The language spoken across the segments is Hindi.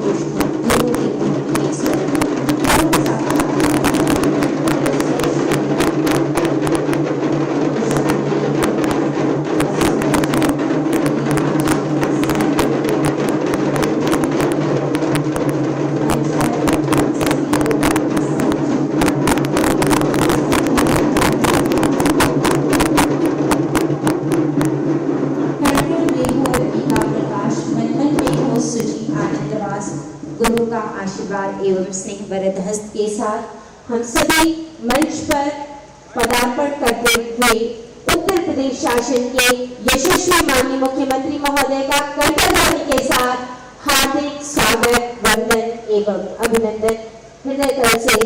कृष्ण गुरु की गुरु का आशीर्वाद एवं स्नेह वरद हस्त के साथ हम सभी मंच पर पदार्पण करते हुए उत्तर प्रदेश शासन के यशस्वी माननीय मुख्यमंत्री महोदय का कर्तव्य के साथ हार्दिक स्वागत, वंदन एवं अभिनंदन हृदय तल से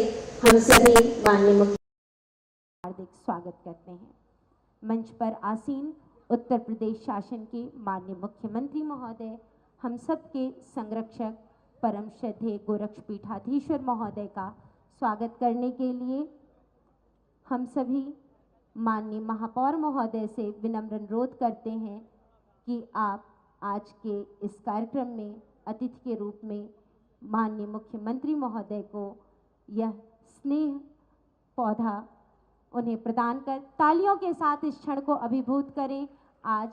हम सभी माननीय मुख्यमंत्री हार्दिक स्वागत करते हैं। मंच पर आसीन उत्तर प्रदेश शासन के माननीय मुख्यमंत्री महोदय, हम सबके संरक्षक परम श्रद्धेय गोरक्षपीठाधीश्वर महोदय का स्वागत करने के लिए हम सभी माननीय महापौर महोदय से विनम्र अनुरोध करते हैं कि आप आज के इस कार्यक्रम में अतिथि के रूप में माननीय मुख्यमंत्री महोदय को यह स्नेह पौधा उन्हें प्रदान कर तालियों के साथ इस क्षण को अभिभूत करें। आज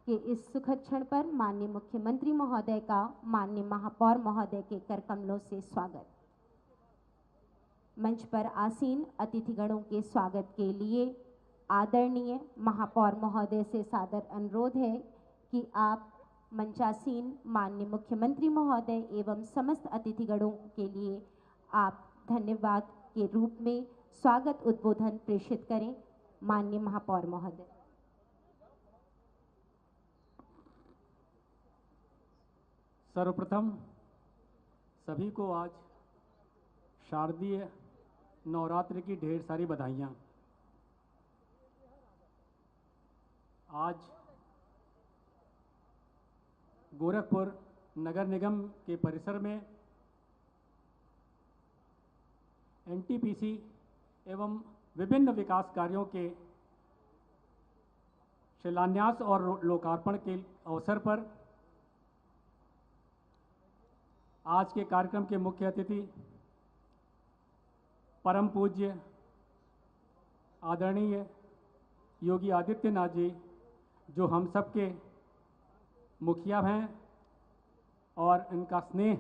कि इस सुखद क्षण पर माननीय मुख्यमंत्री महोदय का माननीय महापौर महोदय के कर कमलों से स्वागत। मंच पर आसीन अतिथिगणों के स्वागत के लिए आदरणीय महापौर महोदय से सादर अनुरोध है कि आप मंचासीन माननीय मुख्यमंत्री महोदय एवं समस्त अतिथिगणों के लिए आप धन्यवाद के रूप में स्वागत उद्बोधन प्रेषित करें। माननीय महापौर महोदय। सर्वप्रथम सभी को आज शारदीय नवरात्र की ढेर सारी बधाइयाँ। आज गोरखपुर नगर निगम के परिसर में एनटीपीसी एवं विभिन्न विकास कार्यों के शिलान्यास और लोकार्पण के अवसर पर आज के कार्यक्रम के मुख्य अतिथि परम पूज्य आदरणीय योगी आदित्यनाथ जी, जो हम सबके मुखिया हैं और इनका स्नेह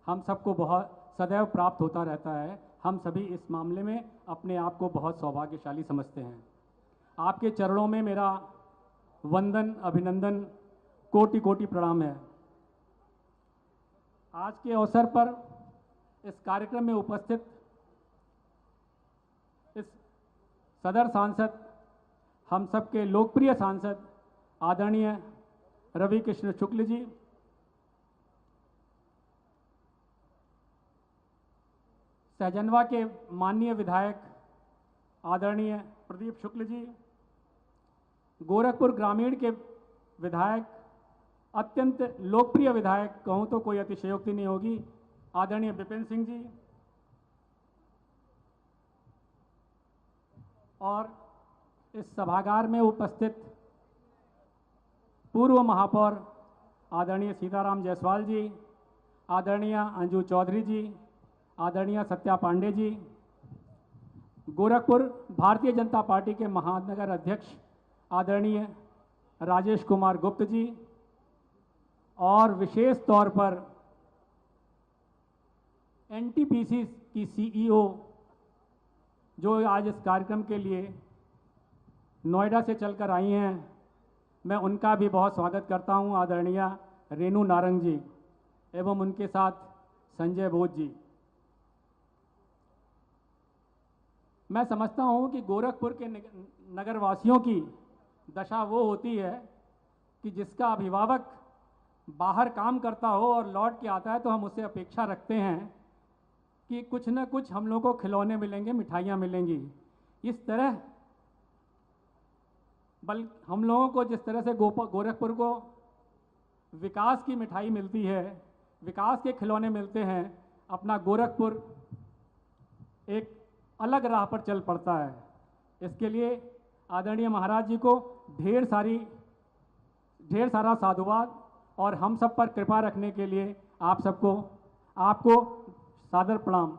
हम सबको बहुत सदैव प्राप्त होता रहता है। हम सभी इस मामले में अपने आप को बहुत सौभाग्यशाली समझते हैं। आपके चरणों में मेरा वंदन, अभिनंदन, कोटि कोटि प्रणाम है। आज के अवसर पर इस कार्यक्रम में उपस्थित इस सदर सांसद, हम सबके लोकप्रिय सांसद आदरणीय रवि कृष्ण शुक्ल जी, सहजनवा के माननीय विधायक आदरणीय प्रदीप शुक्ल जी, गोरखपुर ग्रामीण के विधायक, अत्यंत लोकप्रिय विधायक कहूँ तो कोई अतिशयोक्ति नहीं होगी, आदरणीय विपिन सिंह जी, और इस सभागार में उपस्थित पूर्व महापौर आदरणीय सीताराम जायसवाल जी, आदरणीय अंजू चौधरी जी, आदरणीय सत्या पांडे जी, गोरखपुर भारतीय जनता पार्टी के महानगर अध्यक्ष आदरणीय राजेश कुमार गुप्त जी, और विशेष तौर पर एनटीपीसी की सीईओ जो आज इस कार्यक्रम के लिए नोएडा से चलकर आई हैं, मैं उनका भी बहुत स्वागत करता हूं, आदरणीय रेणु नारंग जी एवं उनके साथ संजय बोस जी। मैं समझता हूं कि गोरखपुर के नगरवासियों की दशा वो होती है कि जिसका अभिभावक बाहर काम करता हो और लौट के आता है तो हम उससे अपेक्षा रखते हैं कि कुछ न कुछ हम लोग को खिलौने मिलेंगे, मिठाइयाँ मिलेंगी। इस तरह हम लोगों को जिस तरह से गोरखपुर को विकास की मिठाई मिलती है, विकास के खिलौने मिलते हैं, अपना गोरखपुर एक अलग राह पर चल पड़ता है। इसके लिए आदरणीय महाराज जी को ढेर सारा साधुवाद और हम सब पर कृपा रखने के लिए आप सबको आपको सादर प्रणाम।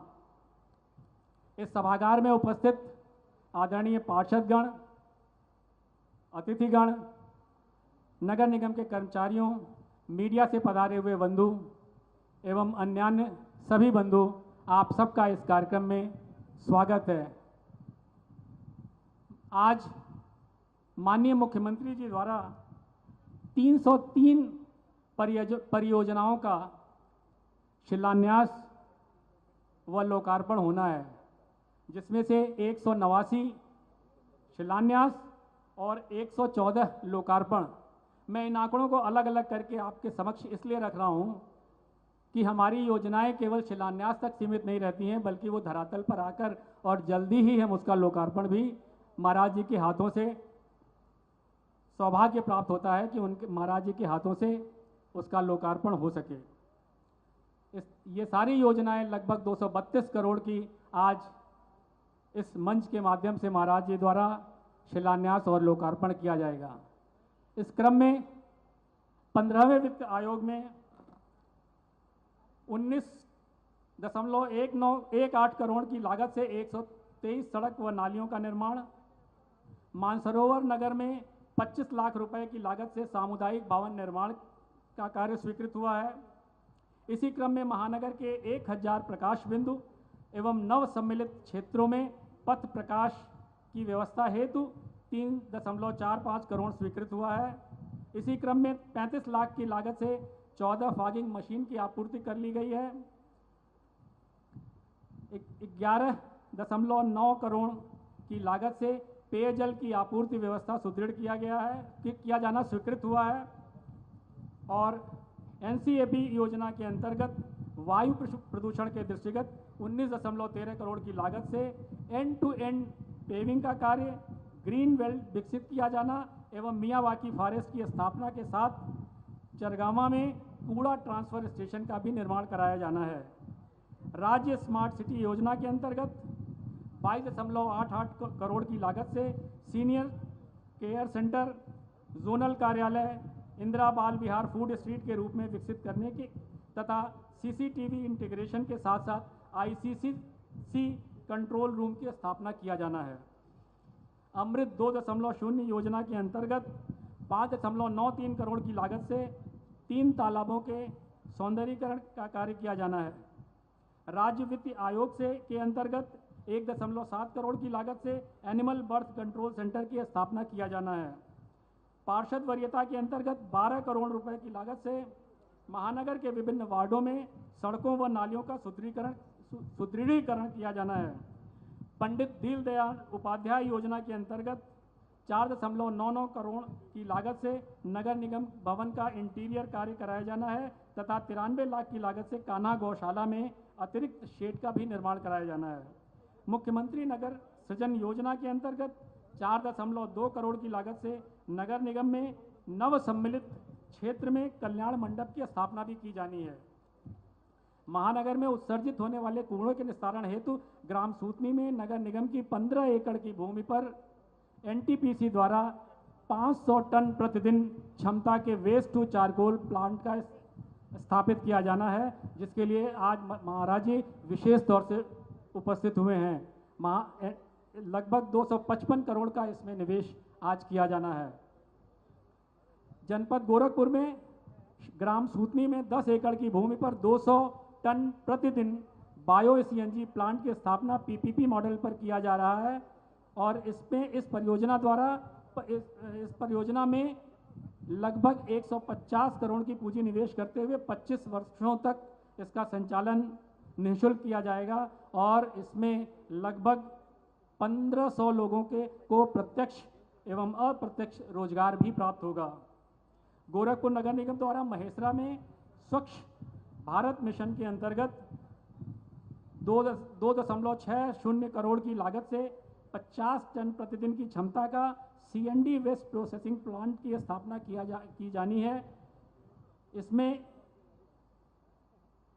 इस सभागार में उपस्थित आदरणीय पार्षदगण, अतिथिगण, नगर निगम के कर्मचारियों, मीडिया से पधारे हुए बंधु एवं अन्य सभी बंधु, आप सबका इस कार्यक्रम में स्वागत है। आज माननीय मुख्यमंत्री जी द्वारा 303 परियोजनाओं का शिलान्यास व लोकार्पण होना है, जिसमें से 189 शिलान्यास और 114 लोकार्पण। मैं इन आंकड़ों को अलग अलग करके आपके समक्ष इसलिए रख रहा हूं कि हमारी योजनाएं केवल शिलान्यास तक सीमित नहीं रहती हैं, बल्कि वो धरातल पर आकर और जल्दी ही हम उसका लोकार्पण भी महाराज जी के हाथों से सौभाग्य प्राप्त होता है कि उनके महाराज जी के हाथों से उसका लोकार्पण हो सके। ये सारी योजनाएं लगभग 232 करोड़ की आज इस मंच के माध्यम से महाराज जी द्वारा शिलान्यास और लोकार्पण किया जाएगा। इस क्रम में 15वें वित्त आयोग में 19.18 करोड़ की लागत से 123 सड़क व नालियों का निर्माण, मानसरोवर नगर में 25 लाख रुपए की लागत से सामुदायिक भवन निर्माण का कार्य स्वीकृत हुआ है। इसी क्रम में महानगर के 1000 प्रकाश बिंदु एवं नव सम्मिलित क्षेत्रों में पथ प्रकाश की व्यवस्था हेतु 3.45 करोड़ स्वीकृत हुआ है। इसी क्रम में 35 लाख की लागत से 14 फॉगिंग मशीन की आपूर्ति कर ली गई है। 11.9 करोड़ की लागत से पेयजल की आपूर्ति व्यवस्था सुदृढ़ किया जाना स्वीकृत हुआ है। और NCAP योजना के अंतर्गत वायु प्रदूषण के दृष्टिगत 19.13 करोड़ की लागत से एंड टू एंड पेविंग का कार्य, ग्रीन बेल्ट विकसित किया जाना एवं मियावाकी फॉरेस्ट की स्थापना के साथ चरगामा में कूड़ा ट्रांसफर स्टेशन का भी निर्माण कराया जाना है। राज्य स्मार्ट सिटी योजना के अंतर्गत 22.88 करोड़ की लागत से सीनियर केयर सेंटर, जोनल कार्यालय, इंदिरा बाल विहार फूड स्ट्रीट के रूप में विकसित करने की तथा CCTV इंटीग्रेशन के साथ साथ ICCC कंट्रोल रूम की स्थापना किया जाना है। अमृत 2.0 योजना के अंतर्गत 5.93 करोड़ की लागत से 3 तालाबों के सौंदर्यीकरण का कार्य किया जाना है। राज्य वित्त आयोग के अंतर्गत 1.7 करोड़ की लागत से एनिमल बर्थ कंट्रोल सेंटर की स्थापना किया जाना है। पार्षद वरीयता के अंतर्गत 12 करोड़ रुपए की लागत से महानगर के विभिन्न वार्डों में सड़कों व नालियों का सुदृढ़ीकरण किया जाना है। पंडित दीनदयाल उपाध्याय योजना के अंतर्गत 4.99 करोड़ की लागत से नगर निगम भवन का इंटीरियर कार्य कराया जाना है तथा 93 लाख की लागत से कान्हा गौशाला में अतिरिक्त शेड का भी निर्माण कराया जाना है। मुख्यमंत्री नगर सृजन योजना के अंतर्गत 4.2 करोड़ की लागत से नगर निगम में नव सम्मिलित क्षेत्र में कल्याण मंडप की स्थापना भी की जानी है। महानगर में उत्सर्जित होने वाले कूड़ों के निस्तारण हेतु ग्राम सूतनी में नगर निगम की 15 एकड़ की भूमि पर NTPC द्वारा 500 टन प्रतिदिन क्षमता के वेस्ट टू चारकोल प्लांट का स्थापित किया जाना है, जिसके लिए आज महाराज जी विशेष तौर से उपस्थित हुए हैं। लगभग 255 करोड़ का इसमें निवेश आज किया जाना है। जनपद गोरखपुर में ग्राम सूतनी में 10 एकड़ की भूमि पर 200 टन प्रतिदिन बायो CNG प्लांट की स्थापना PPP मॉडल पर किया जा रहा है और इस परियोजना में लगभग 150 करोड़ की पूंजी निवेश करते हुए 25 वर्षों तक इसका संचालन निःशुल्क किया जाएगा और इसमें लगभग 1500 लोगों को प्रत्यक्ष एवं अप्रत्यक्ष रोजगार भी प्राप्त होगा। गोरखपुर नगर निगम द्वारा महेसरा में स्वच्छ भारत मिशन के अंतर्गत 2.60 करोड़ की लागत से 50 टन प्रतिदिन की क्षमता का CND वेस्ट प्रोसेसिंग प्लांट की स्थापना की जानी है। इसमें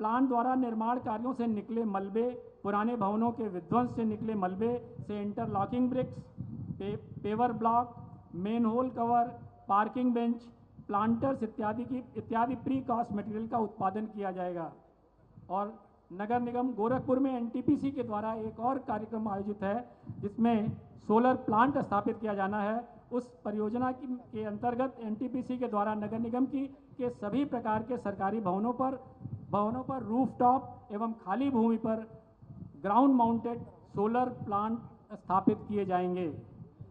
प्लांट द्वारा निर्माण कार्यों से निकले मलबे, पुराने भवनों के विध्वंस से निकले मलबे से interlocking bricks, paver block, manhole cover, parking bench, planters इत्यादि प्री कास्ट मटेरियल का उत्पादन किया जाएगा। और नगर निगम गोरखपुर में एनटीपीसी के द्वारा एक और कार्यक्रम आयोजित है जिसमें सोलर प्लांट स्थापित किया जाना है। उस परियोजना के अंतर्गत एनटीपीसी के द्वारा नगर निगम के सभी प्रकार के सरकारी भवनों पर रूफटॉप एवं खाली भूमि पर ग्राउंड माउंटेड सोलर प्लांट स्थापित किए जाएंगे।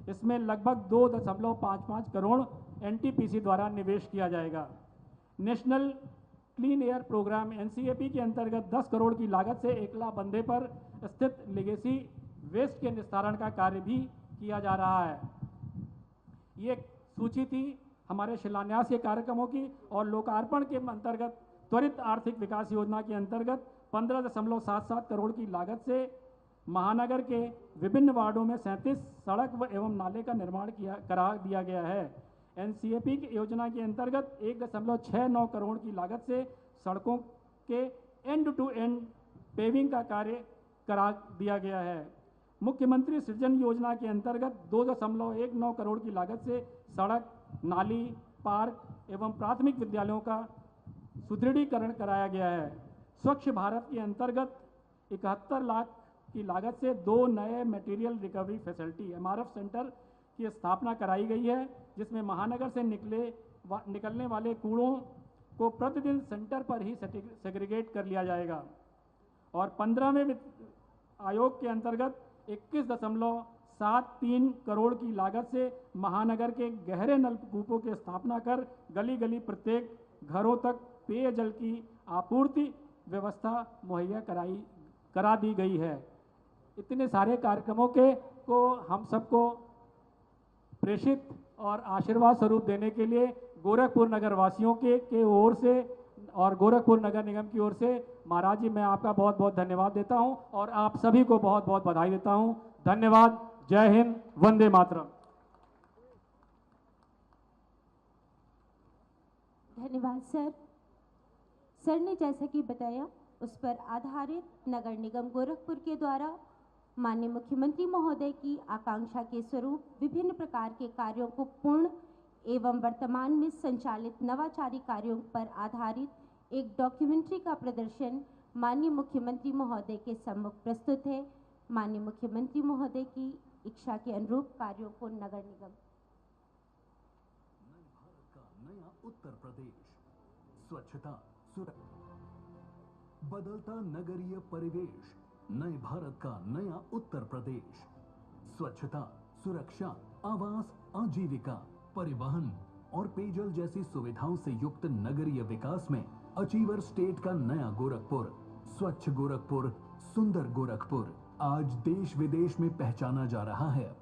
इसमें लगभग 2.55 करोड़ एनटीपीसी द्वारा निवेश किया जाएगा। National clean air programme NCAP के अंतर्गत 10 करोड़ की लागत से एकला बंदे पर स्थित लेगेसी वेस्ट के निस्तारण का कार्य भी किया जा रहा है। ये सूची थी हमारे शिलान्यास के कार्यक्रमों की और लोकार्पण के अंतर्गत त्वरित आर्थिक विकास योजना के अंतर्गत 15.77 करोड़ की लागत से महानगर के विभिन्न वार्डों में 37 सड़क एवं नाले का निर्माण करा दिया गया है। एनसीएपी की योजना के अंतर्गत 1.69 करोड़ की लागत से सड़कों के एंड टू एंड पेविंग का कार्य करा दिया गया है। मुख्यमंत्री सृजन योजना के अंतर्गत 2.19 करोड़ की लागत से सड़क, नाली, पार्क एवं प्राथमिक विद्यालयों का सुदृढ़ीकरण कराया गया है। स्वच्छ भारत के अंतर्गत 71 लाख की लागत से 2 नए material recovery facility MRF centre की स्थापना कराई गई है, जिसमें महानगर से निकलने वाले कूड़ों को प्रतिदिन सेंटर पर ही सेग्रीगेट कर लिया जाएगा। और 15वें वित्त आयोग के अंतर्गत 21.73 करोड़ की लागत से महानगर के गहरे नलकूपों की स्थापना कर गली गली प्रत्येक घरों तक पेयजल की आपूर्ति व्यवस्था मुहैया करा दी गई है। इतने सारे कार्यक्रमों को हम सबको प्रेषित और आशीर्वाद स्वरूप देने के लिए गोरखपुर नगर वासियों के ओर से और गोरखपुर नगर निगम की ओर से महाराज जी मैं आपका बहुत बहुत धन्यवाद देता हूं और आप सभी को बहुत बहुत बधाई देता हूं। धन्यवाद। जय हिंद। वंदे मातरम। धन्यवाद सर। सर ने जैसा कि बताया उस पर आधारित नगर निगम गोरखपुर के द्वारा माननीय मुख्यमंत्री महोदय की आकांक्षा के स्वरूप विभिन्न प्रकार के कार्यों को पूर्ण एवं वर्तमान में संचालित नवाचारी कार्यों पर आधारित एक डॉक्यूमेंट्री का प्रदर्शन माननीय मुख्यमंत्री महोदय के सम्मुख प्रस्तुत है। माननीय मुख्यमंत्री महोदय की इच्छा के अनुरूप कार्यों को नगर निगम नए भारत का नया उत्तर प्रदेश, स्वच्छता बदलता नगरीय परिवेश, नए भारत का नया उत्तर प्रदेश, स्वच्छता, सुरक्षा, आवास, आजीविका, परिवहन और पेयजल जैसी सुविधाओं से युक्त नगरीय विकास में अचीवर स्टेट का नया गोरखपुर, स्वच्छ गोरखपुर, सुंदर गोरखपुर आज देश विदेश में पहचाना जा रहा है।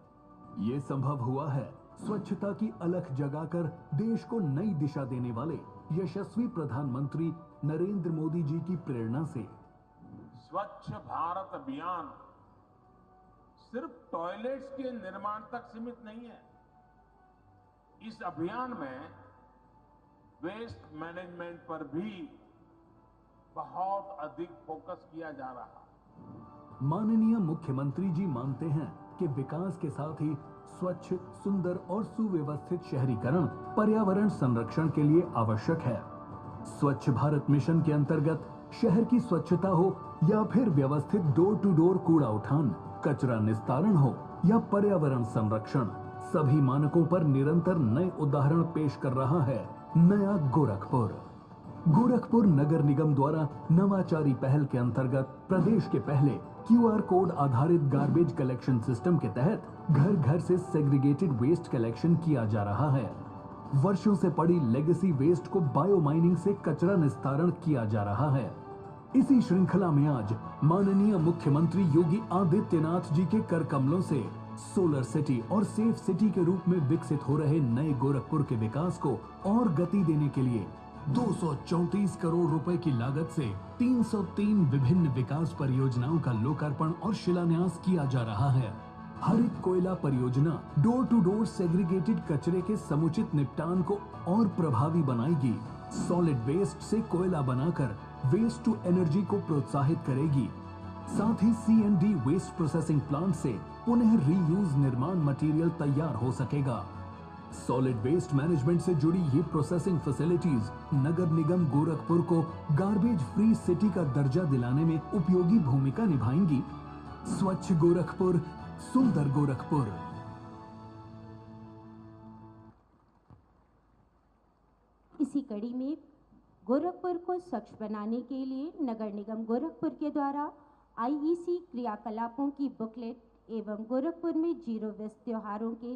ये संभव हुआ है स्वच्छता की अलख जगाकर देश को नई दिशा देने वाले यशस्वी प्रधानमंत्री नरेंद्र मोदी जी की प्रेरणा से। स्वच्छ भारत अभियान सिर्फ टॉयलेट्स के निर्माण तक सीमित नहीं है। इस अभियान में वेस्ट मैनेजमेंट पर भी बहुत अधिक फोकस किया जा रहा है। माननीय मुख्यमंत्री जी मानते हैं कि विकास के साथ ही स्वच्छ, सुंदर और सुव्यवस्थित शहरीकरण पर्यावरण संरक्षण के लिए आवश्यक है। स्वच्छ भारत मिशन के अंतर्गत शहर की स्वच्छता हो या फिर व्यवस्थित डोर टू डोर कूड़ा उठान, कचरा निस्तारण हो या पर्यावरण संरक्षण, सभी मानकों पर निरंतर नए उदाहरण पेश कर रहा है नया गोरखपुर। गोरखपुर नगर निगम द्वारा नवाचारी पहल के अंतर्गत प्रदेश के पहले QR कोड आधारित गार्बेज कलेक्शन सिस्टम के तहत घर घर से सेग्रीगेटेड वेस्ट कलेक्शन किया जा रहा है। वर्षों से पड़ी लेगेसी वेस्ट को बायो माइनिंग से कचरा निस्तारण किया जा रहा है। इसी श्रृंखला में आज माननीय मुख्यमंत्री योगी आदित्यनाथ जी के कर कमलों से सोलर सिटी और सेफ सिटी के रूप में विकसित हो रहे नए गोरखपुर के विकास को और गति देने के लिए 234 करोड़ रुपए की लागत से 303 विभिन्न विकास परियोजनाओं का लोकार्पण और शिलान्यास किया जा रहा है। हरित कोयला परियोजना डोर टू डोर सेग्रीगेटेड कचरे के समुचित निपटान को और प्रभावी बनाएगी। सॉलिड वेस्ट से कोयला बनाकर वेस्ट टू एनर्जी को प्रोत्साहित करेगी। साथ ही CND वेस्ट प्रोसेसिंग प्लांट से पुनः रीयूज निर्माण मटेरियल तैयार हो सकेगा। सॉलिड वेस्ट मैनेजमेंट से जुड़ी ये प्रोसेसिंग फैसिलिटीज नगर निगम गोरखपुर को गार्बेज फ्री सिटी का दर्जा दिलाने में उपयोगी भूमिका निभाएंगी। स्वच्छ गोरखपुर, सुंदर गोरखपुर। इसी कड़ी में गोरखपुर को स्वच्छ बनाने के लिए नगर निगम गोरखपुर के द्वारा आईईसी क्रियाकलापों की बुकलेट एवं गोरखपुर में जीरो वेस्ट त्योहारों के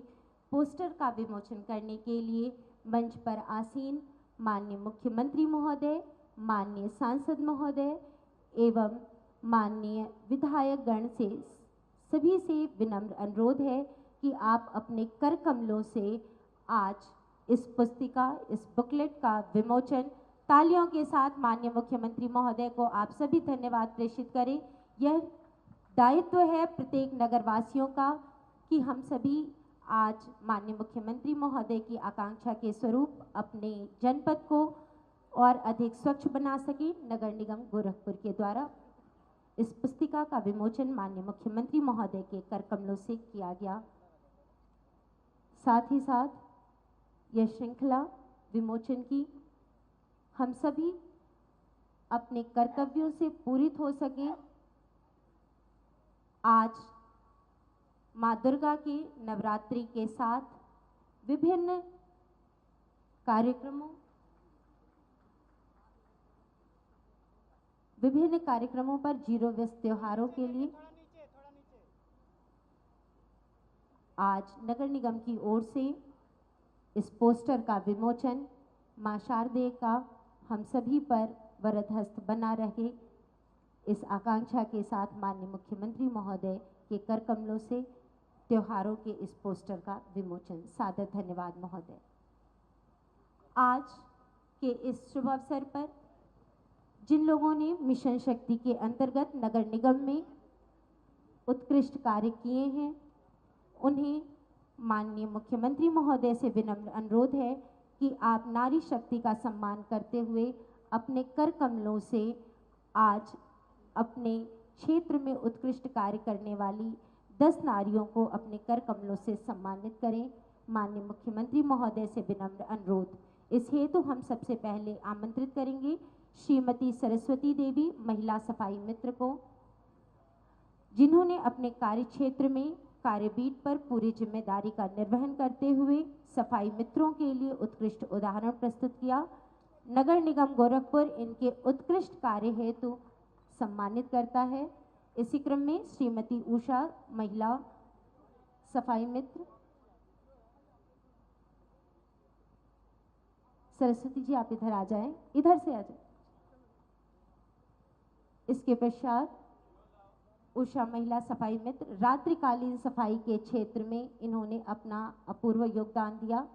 पोस्टर का विमोचन करने के लिए मंच पर आसीन माननीय मुख्यमंत्री महोदय, माननीय सांसद महोदय एवं माननीय विधायक गण से सभी से विनम्र अनुरोध है कि आप अपने कर कमलों से आज इस पुस्तिका, इस बुकलेट का विमोचन तालियों के साथ माननीय मुख्यमंत्री महोदय को आप सभी धन्यवाद प्रेषित करें। यह दायित्व है प्रत्येक नगरवासियों का कि हम सभी आज माननीय मुख्यमंत्री महोदय की आकांक्षा के स्वरूप अपने जनपद को और अधिक स्वच्छ बना सके। नगर निगम गोरखपुर के द्वारा इस पुस्तिका का विमोचन माननीय मुख्यमंत्री महोदय के कर कमलों से किया गया। साथ ही साथ यह श्रृंखला विमोचन की हम सभी अपने कर्तव्यों से पूरित हो सके। आज माँ दुर्गा के नवरात्रि के साथ विभिन्न कार्यक्रमों पर जीरो वेस्ट त्योहारों के लिए आज नगर निगम की ओर से इस पोस्टर का विमोचन मां शारदे का हम सभी पर वरद हस्त बना रहे, इस आकांक्षा के साथ माननीय मुख्यमंत्री महोदय के कर कमलों से त्योहारों के इस पोस्टर का विमोचन। सादर धन्यवाद महोदय। आज के इस शुभ अवसर पर जिन लोगों ने मिशन शक्ति के अंतर्गत नगर निगम में उत्कृष्ट कार्य किए हैं, उन्हें माननीय मुख्यमंत्री महोदय से विनम्र अनुरोध है कि आप नारी शक्ति का सम्मान करते हुए अपने कर कमलों से आज अपने क्षेत्र में उत्कृष्ट कार्य करने वाली 10 नारियों को अपने कर कमलों से सम्मानित करें। माननीय मुख्यमंत्री महोदय से विनम्र अनुरोध। इस हेतु हम सबसे पहले आमंत्रित करेंगे श्रीमती सरस्वती देवी, महिला सफाई मित्र को, जिन्होंने अपने कार्य क्षेत्र में कार्यबीट पर पूरी जिम्मेदारी का निर्वहन करते हुए सफाई मित्रों के लिए उत्कृष्ट उदाहरण प्रस्तुत किया। नगर निगम गोरखपुर इनके उत्कृष्ट कार्य हेतु सम्मानित करता है। इसी क्रम में श्रीमती उषा, महिला सफाई मित्र। सरस्वती जी आप इधर आ जाएं, इधर से आ जाएं। इसके पश्चात उषा महिला सफाई मित्र रात्रिकालीन सफाई के क्षेत्र में इन्होंने अपना अपूर्व योगदान दिया।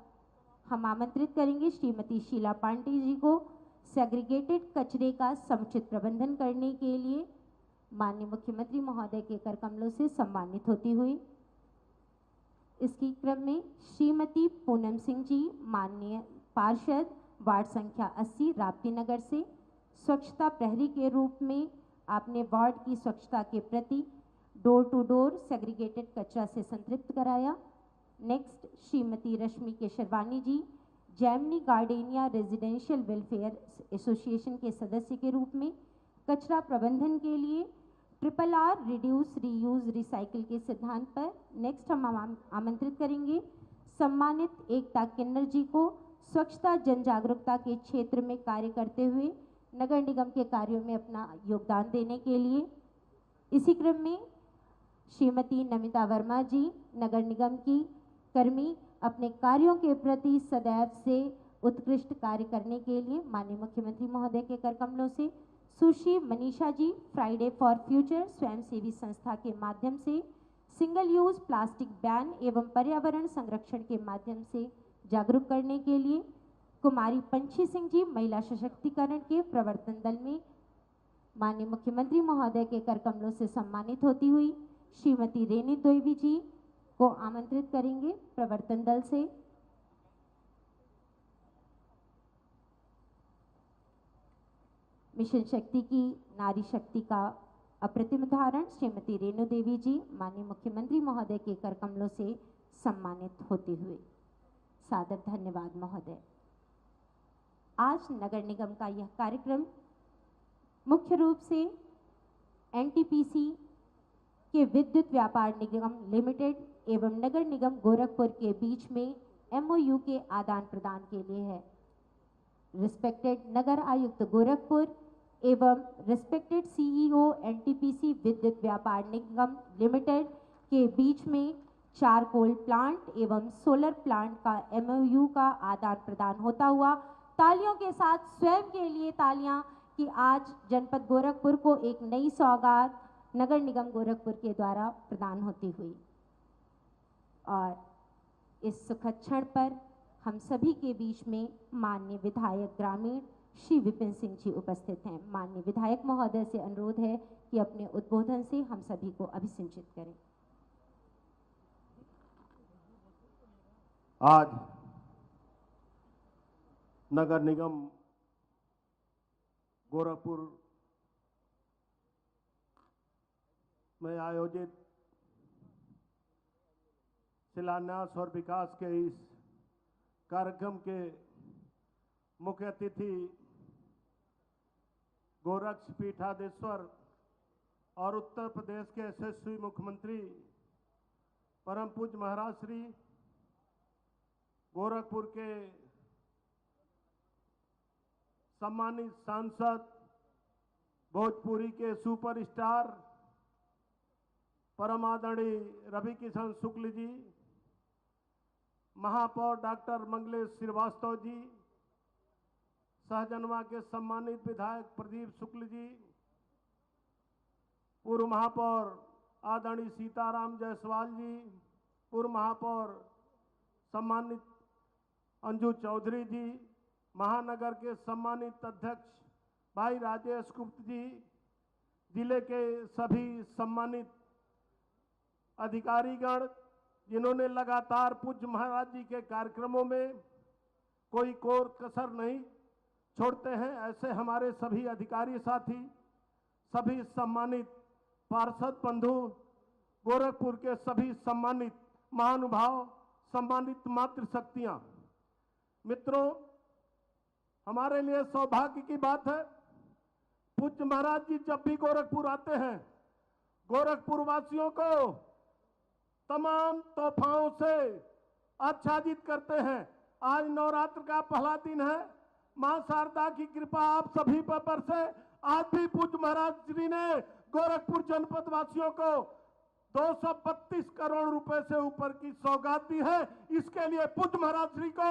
हम आमंत्रित करेंगे श्रीमती शीला पांडे जी को सेग्रीगेटेड कचरे का समुचित प्रबंधन करने के लिए माननीय मुख्यमंत्री महोदय के कर कमलों से सम्मानित होती हुई। इसकी क्रम में श्रीमती पूनम सिंह जी, माननीय पार्षद, वार्ड संख्या 80 राप्ती नगर से, स्वच्छता प्रहरी के रूप में आपने वार्ड की स्वच्छता के प्रति डोर टू डोर सेग्रीगेटेड कचरा से संतृप्त कराया। Next Shrimati Rashmi Kesharwani ji, Gemini Gardenia residential welfare association के सदस्य के रूप में कचरा प्रबंधन के लिए RRR रिड्यूस रीयूज रिसाइकिल के सिद्धांत पर। नेक्स्ट हम आमंत्रित करेंगे सम्मानित एकता किन्नर जी को स्वच्छता जन जागरूकता के क्षेत्र में कार्य करते हुए नगर निगम के कार्यों में अपना योगदान देने के लिए। इसी क्रम में श्रीमती नमिता वर्मा जी, नगर निगम की कर्मी, अपने कार्यों के प्रति सदैव से उत्कृष्ट कार्य करने के लिए माननीय मुख्यमंत्री महोदय के कर कमलों से। सुश्री Manisha ji, Friday for future स्वयंसेवी संस्था के माध्यम से सिंगल यूज प्लास्टिक बैन एवं पर्यावरण संरक्षण के माध्यम से जागरूक करने के लिए। कुमारी पंछी सिंह जी, महिला सशक्तिकरण के प्रवर्तन दल में माननीय मुख्यमंत्री महोदय के कर कमलों से सम्मानित होती हुई। श्रीमती रेनी देवी जी को आमंत्रित करेंगे प्रवर्तन दल से। मिशन शक्ति की नारी शक्ति का अप्रतिम उदाहरण श्रीमती रेणु देवी जी, माननीय मुख्यमंत्री महोदय के कर कमलों से सम्मानित होते हुए। सादर धन्यवाद महोदय। आज नगर निगम का यह कार्यक्रम मुख्य रूप से एनटीपीसी के विद्युत व्यापार निगम लिमिटेड एवं नगर निगम गोरखपुर के बीच में एमओयू के आदान प्रदान के लिए है। रिस्पेक्टेड नगर आयुक्त गोरखपुर एवं रिस्पेक्टेड सीईओ एनटीपीसी विद्युत व्यापार निगम लिमिटेड के बीच में चारकोल प्लांट एवं सोलर प्लांट का एमओयू का आदान प्रदान होता हुआ तालियों के साथ स्वयं के लिए तालियां कि आज जनपद गोरखपुर को एक नई सौगात नगर निगम गोरखपुर के द्वारा प्रदान होती हुई। और इस सुखद क्षण पर हम सभी के बीच में माननीय विधायक ग्रामीण श्री विपिन सिंह जी उपस्थित हैं। माननीय विधायक महोदय से अनुरोध है कि अपने उद्बोधन से हम सभी को अभिसिंचित करें। आज नगर निगम गोरखपुर में आयोजित शिलान्यास और विकास के इस कार्यक्रम के मुख्य अतिथि गोरक्ष पीठाधीश्वर और उत्तर प्रदेश के यशस्वी मुख्यमंत्री परम पूज्य महाराज श्री गोरखपुर के सम्मानित सांसद भोजपुरी के सुपरस्टार परम आदरणीय रवि किशन शुक्ल जी, महापौर डॉक्टर मंगलेश श्रीवास्तव जी, सहजनवा के सम्मानित विधायक प्रदीप शुक्ल जी, पूर्व महापौर आदरणीय सीताराम जायसवाल जी, पूर्व महापौर सम्मानित अंजू चौधरी जी, महानगर के सम्मानित अध्यक्ष भाई राजेश गुप्त जी, जिले के सभी सम्मानित अधिकारीगण जिन्होंने लगातार पूज्य महाराज जी के कार्यक्रमों में कोई कोर कसर नहीं छोड़ते हैं, ऐसे हमारे सभी अधिकारी साथी, सभी सम्मानित पार्षद बंधु, गोरखपुर के सभी सम्मानित महानुभाव, सम्मानित मातृशक्तियां, मित्रों, हमारे लिए सौभाग्य की बात है। पूज्य महाराज जी जब भी गोरखपुर आते हैं, गोरखपुर वासियों को तमाम तोहफाओं से आच्छादित करते हैं। आज नवरात्र का पहला दिन है, मां शारदा की कृपा आप सभी पर बरसे। आज भी पूज्य महाराज जी ने गोरखपुर जनपद वासियों को 232 करोड़ रुपए से ऊपर की सौगात दी है। इसके लिए पूज्य महाराज श्री को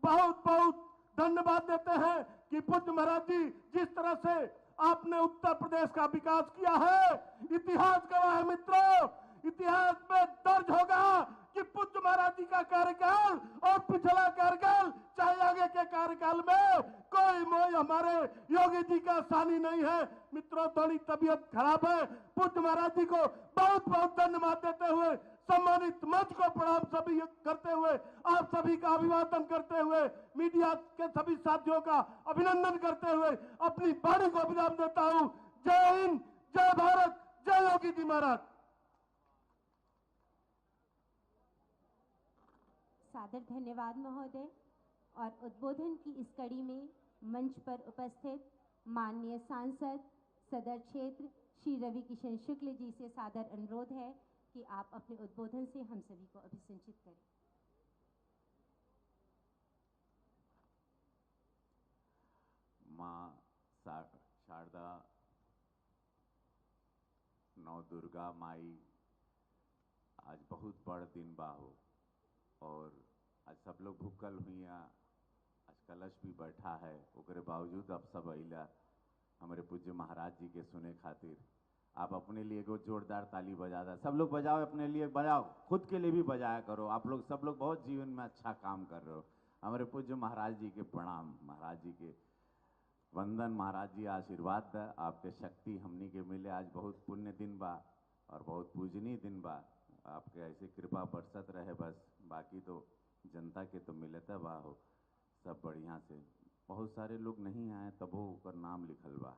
बहुत बहुत धन्यवाद देते हैं कि पूज्य महाराज जी जिस तरह से आपने उत्तर प्रदेश का विकास किया है, इतिहास गवाह है मित्रों, इतिहास में दर्ज होगा कि पूज्य महाराज जी का कार्यकाल और पिछला कार्यकाल चाहे आगे के कार्यकाल में कोई मोह हमारे योगी जी का सानी नहीं है। मित्रों, थोड़ी तबीयत खराब है, पूज्य महाराज जी को बहुत बहुत धन्यवाद देते हुए, सम्मानित मंच को प्रणाम सभी करते हुए, आप सभी का अभिवादन करते हुए, मीडिया के सभी साथियों का अभिनंदन करते हुए अपनी वाणी को विराम देता हूं। जय हिंद, जय भारत, जय योगी जी महाराज। सादर धन्यवाद महोदय। और उद्बोधन की इस कड़ी में मंच पर उपस्थित माननीय सांसद सदर क्षेत्र श्री रवि किशन शुक्ल जी से सादर अनुरोध है कि आप अपने उद्बोधन से हम सभी को अभिसिंचित करें। माँ शारदा, नौ दुर्गा माई, आज बहुत बड़ दिन बा हो और आज सब लोग भूखल हुई, आज कलश भी बैठा है, ओकरे बावजूद अब सब अइला हमारे पूज्य महाराज जी के सुने खातिर। आप अपने लिए को जोरदार ताली बजा दे, सब लोग बजाओ, अपने लिए बजाओ, खुद के लिए भी बजाया करो। आप लोग सब लोग बहुत जीवन में अच्छा काम कर रहे हो। हमारे पूज्य महाराज जी के प्रणाम, महाराज जी के वंदन, महाराज जी आशीर्वाद द, आपके शक्ति हमनी के मिले। आज बहुत पुण्य दिन बा और बहुत पूजनीय दिन बा, आपके ऐसे कृपा बरसत रहे बस। बाकी तो जनता के तो मिलता बा हो सब बढ़िया से। बहुत सारे लोग नहीं आए तबो ओकर नाम लिखल बा।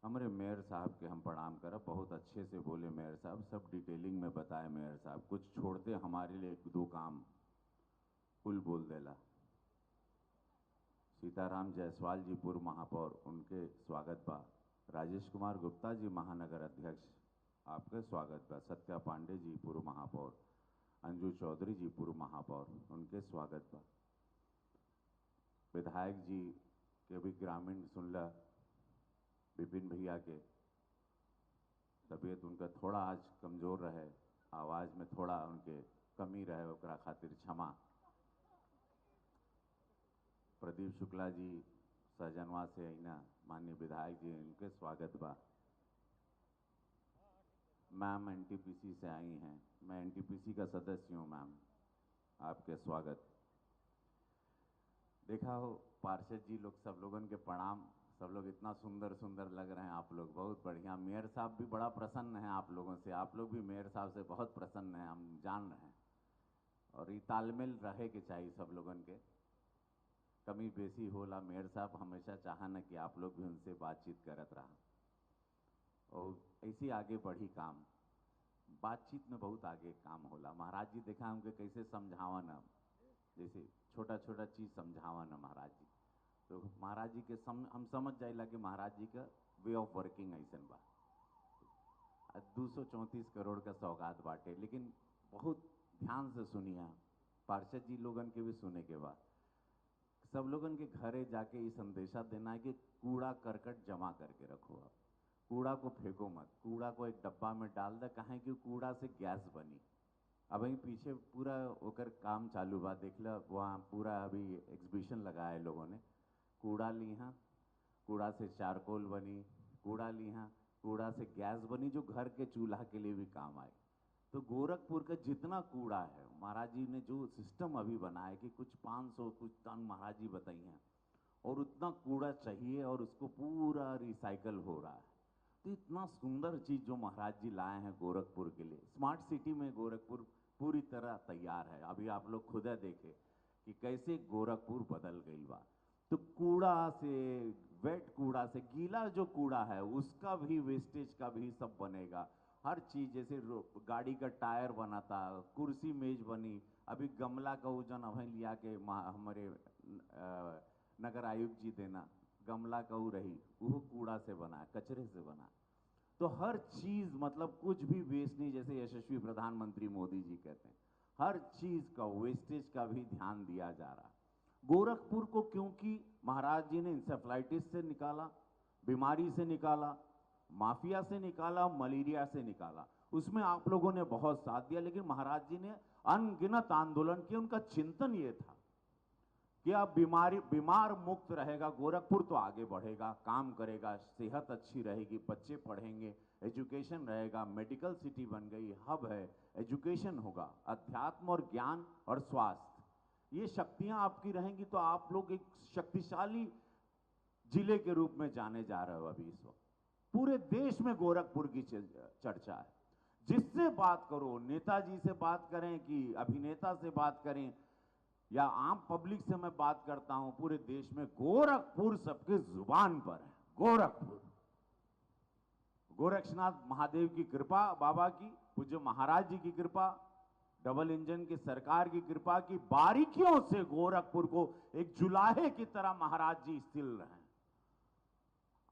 हमारे मेयर साहब के हम प्रणाम करब, बहुत अच्छे से बोले मेयर साहब, सब डिटेलिंग में बताए मेयर साहब, कुछ छोड़ते हमारे लिए एक दो काम कुल बोल देला। सीताराम जायसवाल जी पूर्व महापौर, उनके स्वागत बा। राजेश कुमार गुप्ता जी महानगर अध्यक्ष, आपके स्वागत बा। सत्या पांडे जी पूर्व महापौर, अंजू चौधरी जी पूर्व महापौर, उनके स्वागत बा। विधायक जी के भी ग्रामीण सुनला, विपिन भैया के तबीयत उनका थोड़ा आज कमजोर रहे, आवाज में थोड़ा उनके कमी रहे, ओकरा खातिर क्षमा। प्रदीप शुक्ला जी सहजनवा से अइना, माननीय विधायक जी, इनके स्वागत बा। मैम एनटीपीसी से आई हैं, मैं एनटीपीसी का सदस्य हूँ मैम, आपके स्वागत। देखा हो पार्षद जी लोग, सब लोगों के प्रणाम, सब लोग इतना सुंदर सुंदर लग रहे हैं आप लोग, बहुत बढ़िया। मेयर साहब भी बड़ा प्रसन्न हैं आप लोगों से, आप लोग भी मेयर साहब से बहुत प्रसन्न हैं, हम जान रहे हैं। और ये तालमेल रहे के चाहिए सब लोगों के, कमी बेसी होला। मेयर साहब हमेशा चाहना कि आप लोग भी उनसे बातचीत करत रहा, और ऐसे आगे बढ़ी काम, बातचीत में बहुत आगे काम होला। महाराज जी देखा हमके कैसे समझावा न, जैसे छोटा छोटा चीज समझावा न महाराज जी, तो महाराज जी के हम समझ जाइला कि महाराज जी का वे ऑफ वर्किंग ऐसा बा। 234 करोड़ का सौगात बांटे, लेकिन बहुत ध्यान से सुनिए, पार्षद जी लोगन के भी सुने के बाद सब लोगन के घरे जाके ये संदेशा देना है कि कूड़ा करकट जमा करके रखो, आप कूड़ा को फेंको मत, कूड़ा को एक डब्बा में डाल दे, कहें कि कूड़ा से गैस बनी। अब वहीं पीछे पूरा ओकर काम चालू बा, देख ला वहाँ पूरा अभी एग्जीबिशन लगाया है लोगों ने। कूड़ा लीहा, कूड़ा से चारकोल बनी, कूड़ा लीहा, कूड़ा से गैस बनी, जो घर के चूल्हा के लिए भी काम आए। तो गोरखपुर का जितना कूड़ा है, महाराज जी ने जो सिस्टम अभी बनाया कि कुछ 500 कुछ टन महाराज जी बताई हैं, और उतना कूड़ा चाहिए और उसको पूरा रिसाइकल हो रहा है। तो इतना सुंदर चीज जो महाराज जी लाए हैं गोरखपुर के लिए, स्मार्ट सिटी में गोरखपुर पूरी तरह तैयार है। अभी आप लोग खुद देखे कि कैसे गोरखपुर बदल गई बा। तो कूड़ा से, वेट कूड़ा से, गीला जो कूड़ा है उसका भी, वेस्टेज का भी सब बनेगा। हर चीज, जैसे गाड़ी का टायर बना था, कुर्सी मेज बनी, अभी गमला का वजन अभी लिया के हमारे नगर आयुक्त जी देना, गमला का वो रही, वो कूड़ा से बना, कचरे से बना। तो हर चीज, मतलब कुछ भी वेस्ट नहीं, जैसे यशस्वी प्रधानमंत्री मोदी जी कहते हैं, हर चीज का, वेस्टेज का भी ध्यान दिया जा रहा। गोरखपुर को क्योंकि महाराज जी ने इंसेफ्लाइटिस से निकाला, बीमारी से निकाला, माफिया से निकाला, मलेरिया से निकाला, उसमें आप लोगों ने बहुत साथ दिया। लेकिन महाराज जी ने अनगिनत आंदोलन किए, उनका चिंतन ये था कि अब बीमार मुक्त रहेगा गोरखपुर तो आगे बढ़ेगा, काम करेगा, सेहत अच्छी रहेगी, बच्चे पढ़ेंगे, एजुकेशन रहेगा, मेडिकल सिटी बन गई, हब है, एजुकेशन होगा, अध्यात्म और ज्ञान और स्वास्थ्य, ये शक्तियां आपकी रहेंगी तो आप लोग एक शक्तिशाली जिले के रूप में जाने जा रहे हो। अभी इस वक्त पूरे देश में गोरखपुर की चर्चा है। जिससे बात करो, नेताजी से बात करें कि अभिनेता से बात करें या आम पब्लिक से मैं बात करता हूं, पूरे देश में गोरखपुर सबके जुबान पर है। गोरखपुर, गोरक्षनाथ महादेव की कृपा, बाबा की, पूज्य महाराज जी की कृपा, डबल इंजन की सरकार की कृपा की बारीकियों से गोरखपुर को एक जुलाहे की तरह महाराज जी स्थिर रहे।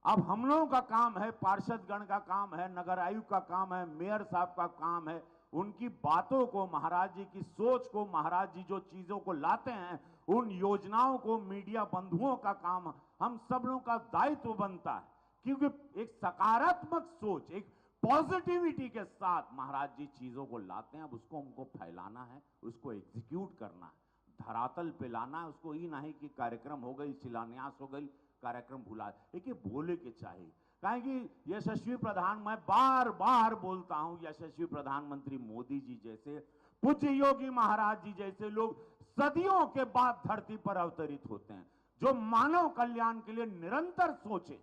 अब हम लोगों का काम है, पार्षदगण का काम है, नगर आयुक्त का काम है, मेयर साहब का काम है, उनकी बातों को, महाराज जी की सोच को, महाराज जी जो चीजों को लाते हैं, उन योजनाओं को, मीडिया बंधुओं का काम, हम सब लोगों का दायित्व बनता है। क्योंकि एक सकारात्मक सोच, एक पॉजिटिविटी के साथ महाराज जी चीजों को लाते हैं। अब उसको हमको फैलाना है, उसको एग्जीक्यूट करना है, धरातल पे लाना है उसको। ही नहीं कि कार्यक्रम हो गई, शिलान्यास हो गई, कार्यक्रम भुला, देखिए बोले के चाहिए। कहें कि यशस्वी प्रधान, मैं बार बार बोलता हूं, यशस्वी प्रधानमंत्री मोदी जी जैसे, पूज्य योगी महाराज जी जैसे लोग सदियों के बाद धरती पर अवतरित होते हैं, जो मानव कल्याण के लिए निरंतर सोचे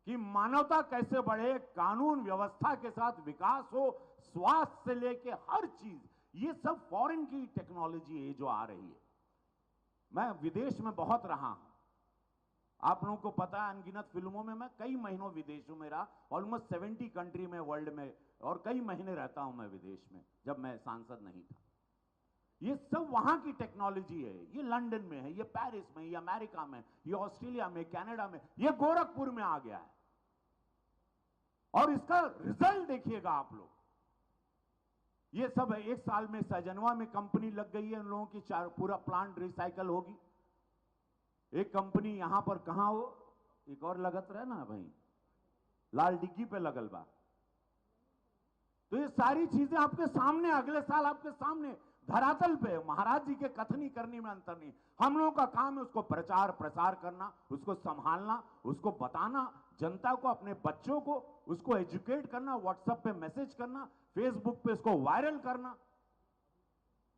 कि मानवता कैसे बढ़े, कानून व्यवस्था के साथ विकास हो, स्वास्थ्य से लेके हर चीज, ये सब फॉरेन की टेक्नोलॉजी है जो आ रही है। मैं विदेश में बहुत रहा हूं, आप लोगों को पता है, अनगिनत फिल्मों में मैं कई महीनों विदेशों में रहा, ऑलमोस्ट 70 कंट्री में वर्ल्ड में, और कई महीने रहता हूं मैं विदेश में जब मैं सांसद नहीं था। ये सब वहां की टेक्नोलॉजी है। ये लंदन में है, ये पेरिस में, ये अमेरिका में, ये ऑस्ट्रेलिया में, कनाडा में, ये गोरखपुर में आ गया है। और इसका रिजल्ट देखिएगा आप लोग। ये सब है, 1 साल में सजनवा में कंपनी लग गई है, उन लोगों की पूरा प्लांट रिसाइकल होगी। एक कंपनी यहां पर कहां हो, एक और लगत रहे ना भाई, लाल डिग्गी पे लगल बा। तो ये सारी चीजें आपके सामने, अगले साल आपके सामने धरातल पे। महाराज जी के कथनी करनी में अंतर नहीं। हम लोगों का काम है उसको प्रचार प्रसार करना, उसको संभालना, उसको बताना जनता को, अपने बच्चों को उसको एजुकेट करना, व्हाट्सएप पे मैसेज करना, फेसबुक पे इसको वायरल करना।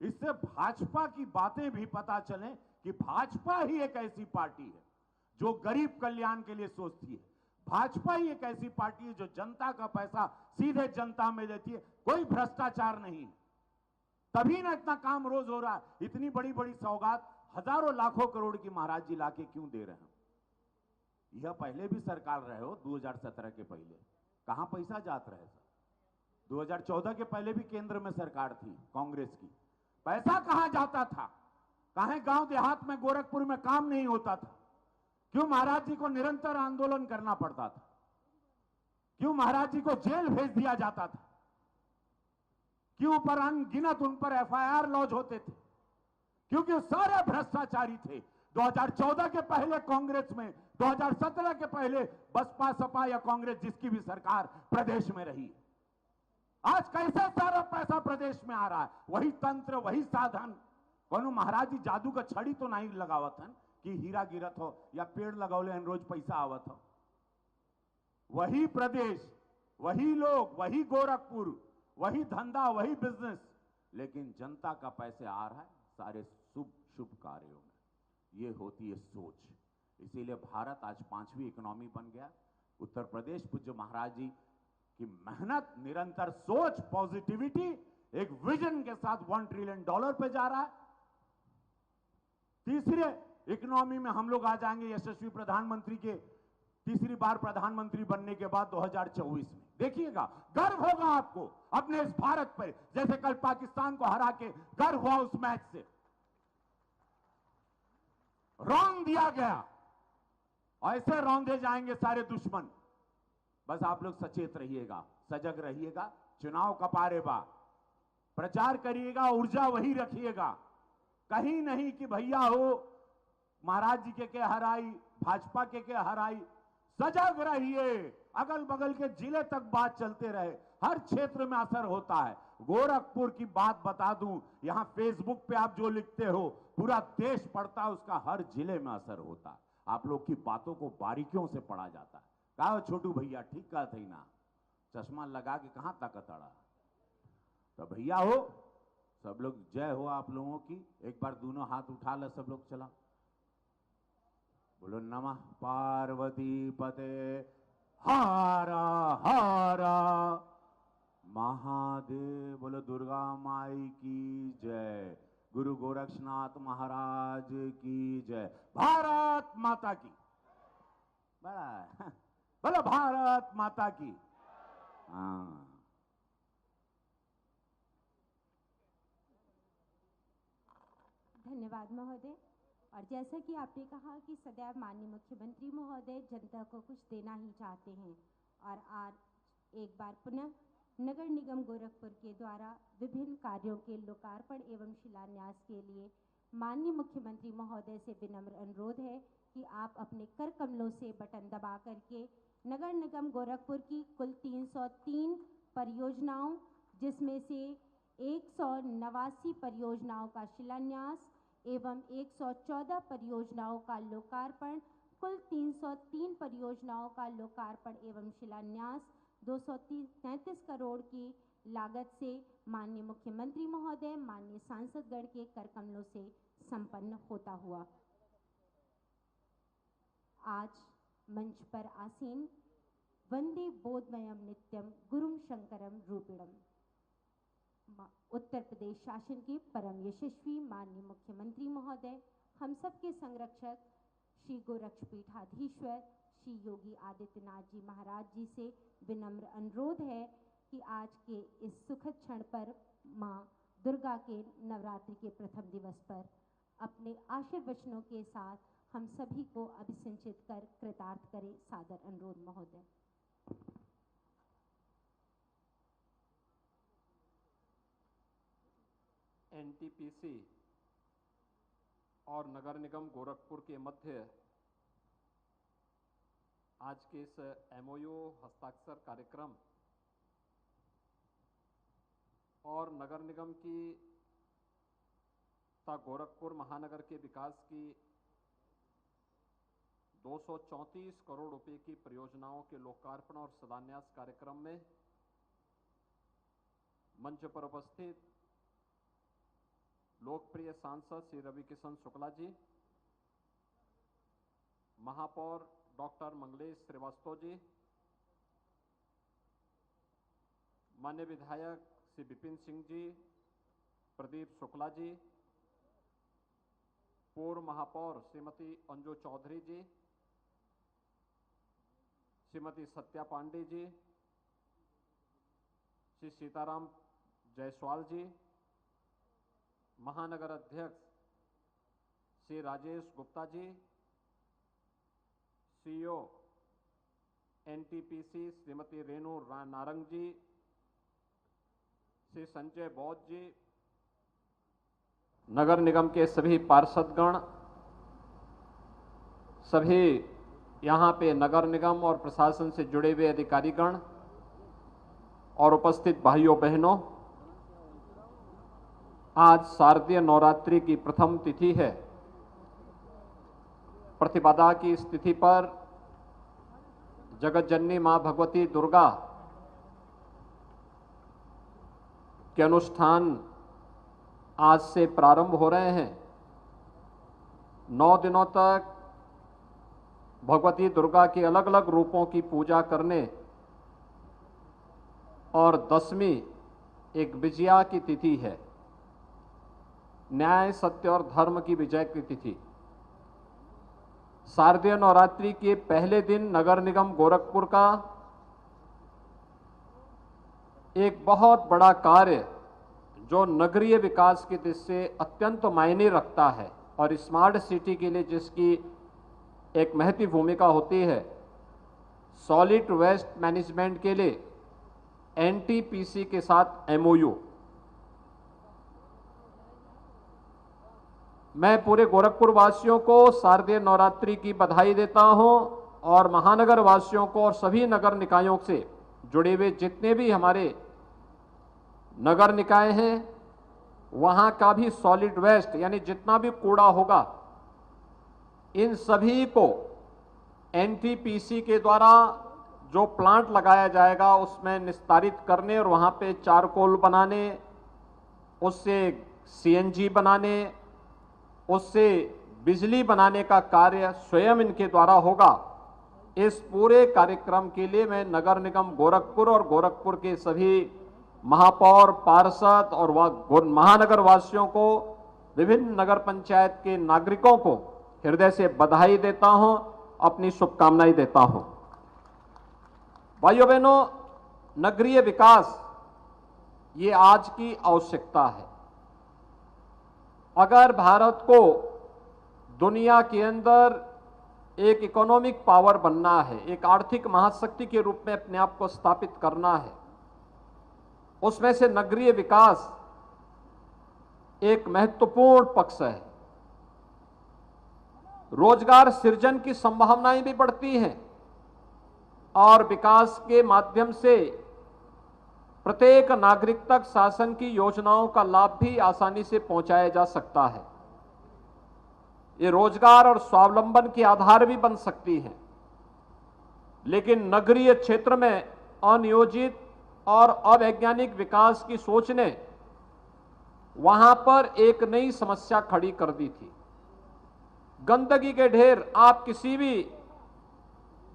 इससे भाजपा की बातें भी पता चले कि भाजपा ही एक ऐसी पार्टी है जो गरीब कल्याण के लिए सोचती है। भाजपा ही एक ऐसी पार्टी है जो जनता का पैसा सीधे जनता में देती है, कोई भ्रष्टाचार नहीं है। तभी ना इतना काम रोज हो रहा है। इतनी बड़ी बड़ी सौगात हजारों लाखों करोड़ की महाराज जी लाके क्यों दे रहे हैं? यह पहले भी सरकार रहे हो, 2017 के पहले कहां पैसा जात रहे सर? 2014 के पहले भी केंद्र में सरकार थी कांग्रेस की, पैसा कहां जाता था? कहां गांव देहात में, गोरखपुर में काम नहीं होता था? क्यों महाराज जी को निरंतर आंदोलन करना पड़ता था? क्यों महाराज जी को जेल भेज दिया जाता था? क्यों पर अनगिनत उन पर एफआईआर लॉन्च होते थे? क्योंकि सारे भ्रष्टाचारी थे। 2014 के पहले कांग्रेस में, 2017 के पहले बसपा सपा या कांग्रेस जिसकी भी सरकार प्रदेश में रही। आज कैसे सारा पैसा प्रदेश में आ रहा है? वही तंत्र, वही साधन। कोनो महाराज जी जादू का छड़ी तो नहीं लगावत हन कि हीरा गिरत हो या पेड़ लगौले रोज पैसा आवत हो। वही प्रदेश, वही लोग, वही गोरखपुर, वही धंधा, वही बिजनेस, लेकिन जनता का पैसे आ रहा है सारे शुभ शुभ कार्यों में। ये होती है सोच। इसीलिए भारत आज 5वीं इकोनॉमी बन गया। उत्तर प्रदेश पूज्य महाराज जी की मेहनत, निरंतर सोच, पॉजिटिविटी, एक विजन के साथ $1 ट्रिलियन पे जा रहा है। तीसरे इकोनॉमी में हम लोग आ जाएंगे यशस्वी प्रधानमंत्री के तीसरी बार प्रधानमंत्री बनने के बाद 2024 में। देखिएगा, गर्व होगा आपको अपने इस भारत पर, जैसे कल पाकिस्तान को हरा के गर्व हुआ उस मैच से। रौंद दिया गया, ऐसे रौंदे जाएंगे सारे दुश्मन। बस आप लोग सचेत रहिएगा, सजग रहिएगा। चुनाव कपारे बा, प्रचार करिएगा, ऊर्जा वही रखिएगा। कहीं नहीं कि भैया हो महाराज जी के हराई, भाजपा के हराई। सजग रहिए, अगल बगल के जिले तक बात चलते रहे, हर क्षेत्र में असर होता है। गोरखपुर की बात बता दूं, यहां फेसबुक पे आप जो लिखते हो पूरा देश पढ़ता है, उसका हर जिले में असर होता है। आप लोग की बातों को बारीकियों से पढ़ा जाता है। कहा छोटू भैया ठीक कहा थी ना, चश्मा लगा के कहां ताकत अड़ा। तो भैया हो, सब लोग जय हो आप लोगों की। एक बार दोनों हाथ उठा ले सब लोग, चला बोलो नमः पार्वती पते हारा हारा महादेव। बोलो दुर्गा माई की जय, गुरु गोरक्षनाथ महाराज की जय, भारत माता की। बड़ा बोलो भारत माता की। हाँ, धन्यवाद महोदय। और जैसा कि आपने कहा कि सदैव माननीय मुख्यमंत्री महोदय जनता को कुछ देना ही चाहते हैं, और आज एक बार पुनः नगर निगम गोरखपुर के द्वारा विभिन्न कार्यों के लोकार्पण एवं शिलान्यास के लिए माननीय मुख्यमंत्री महोदय से विनम्र अनुरोध है कि आप अपने कर कमलों से बटन दबा करके नगर निगम गोरखपुर की कुल 303 परियोजनाओं, जिसमें से 189 परियोजनाओं का शिलान्यास एवं 114 परियोजनाओं का लोकार्पण, कुल 303 परियोजनाओं का लोकार्पण एवं शिलान्यास 233 करोड़ की लागत से माननीय मुख्यमंत्री महोदय, माननीय सांसदगण के कर कमलों से संपन्न होता हुआ आज मंच पर आसीन वंदे बोधमयम नित्यम गुरुम शंकरम रूपिणम उत्तर प्रदेश शासन के परम यशस्वी माननीय मुख्यमंत्री महोदय, हम सब के संरक्षक श्री गोरक्षपीठाधीश्वर श्री योगी आदित्यनाथ जी महाराज जी से विनम्र अनुरोध है कि आज के इस सुखद क्षण पर मां दुर्गा के नवरात्रि के प्रथम दिवस पर अपने आशीर्वचनों के साथ हम सभी को अभिसिंचित कर कृतार्थ करें। सादर अनुरोध महोदय। एनटीपीसी और नगर निगम गोरखपुर के मध्य आज के इस एमओयू हस्ताक्षर कार्यक्रम और नगर निगम की तथा गोरखपुर महानगर के विकास की 234 करोड़ रुपए की परियोजनाओं के लोकार्पण और शिलान्यास कार्यक्रम में मंच पर उपस्थित लोकप्रिय सांसद श्री रवि किशन शुक्ला जी, महापौर डॉक्टर मंगलेश श्रीवास्तव जी, माननीय विधायक श्री विपिन सिंह जी, प्रदीप शुक्ला जी, पूर्व महापौर श्रीमती अंजू चौधरी जी, श्रीमती सत्या पांडे जी, श्री सीताराम जायसवाल जी, महानगर अध्यक्ष श्री राजेश गुप्ता जी, सीईओ एनटीपीसी श्रीमती रेणु नारंग जी, श्री संजय बौद्ध जी, नगर निगम के सभी पार्षदगण, सभी यहाँ पे नगर निगम और प्रशासन से जुड़े हुए अधिकारीगण और उपस्थित भाइयों बहनों, आज शारदीय नवरात्रि की प्रथम तिथि है। प्रतिपदा की इस तिथि पर जगत जननी मां भगवती दुर्गा के अनुष्ठान आज से प्रारंभ हो रहे हैं। 9 दिनों तक भगवती दुर्गा के अलग अलग रूपों की पूजा करने और 10वीं एक विजया की तिथि है, न्याय सत्य और धर्म की विजय की तिथि। शारदीय नवरात्रि के पहले दिन नगर निगम गोरखपुर का एक बहुत बड़ा कार्य जो नगरीय विकास की दृष्टि से अत्यंत मायने रखता है और स्मार्ट सिटी के लिए जिसकी एक महत्वपूर्ण भूमिका होती है, सॉलिड वेस्ट मैनेजमेंट के लिए एनटीपीसी के साथ एमओयू। मैं पूरे गोरखपुर वासियों को शारदीय नवरात्रि की बधाई देता हूं और महानगर वासियों को और सभी नगर निकायों से जुड़े हुए जितने भी हमारे नगर निकाय हैं, वहां का भी सॉलिड वेस्ट यानी जितना भी कूड़ा होगा, इन सभी को एनटीपीसी के द्वारा जो प्लांट लगाया जाएगा उसमें निस्तारित करने और वहां पे चारकोल बनाने, उससे सीएनजी बनाने, उससे बिजली बनाने का कार्य स्वयं इनके द्वारा होगा। इस पूरे कार्यक्रम के लिए मैं नगर निगम गोरखपुर और गोरखपुर के सभी महापौर, पार्षद और महानगर वासियों को, विभिन्न नगर पंचायत के नागरिकों को हृदय से बधाई देता हूं, अपनी शुभकामनाएं देता हूं। भाइयों बहनों, नगरीय विकास ये आज की आवश्यकता है। अगर भारत को दुनिया के अंदर एक इकोनॉमिक पावर बनना है, एक आर्थिक महाशक्ति के रूप में अपने आप को स्थापित करना है, उसमें से नगरीय विकास एक महत्वपूर्ण पक्ष है। रोजगार सृजन की संभावनाएं भी बढ़ती हैं और विकास के माध्यम से प्रत्येक नागरिक तक शासन की योजनाओं का लाभ भी आसानी से पहुंचाया जा सकता है। ये रोजगार और स्वावलंबन के आधार भी बन सकती है। लेकिन नगरीय क्षेत्र में अनियोजित और अवैज्ञानिक विकास की सोच ने वहां पर एक नई समस्या खड़ी कर दी थी। गंदगी के ढेर, आप किसी भी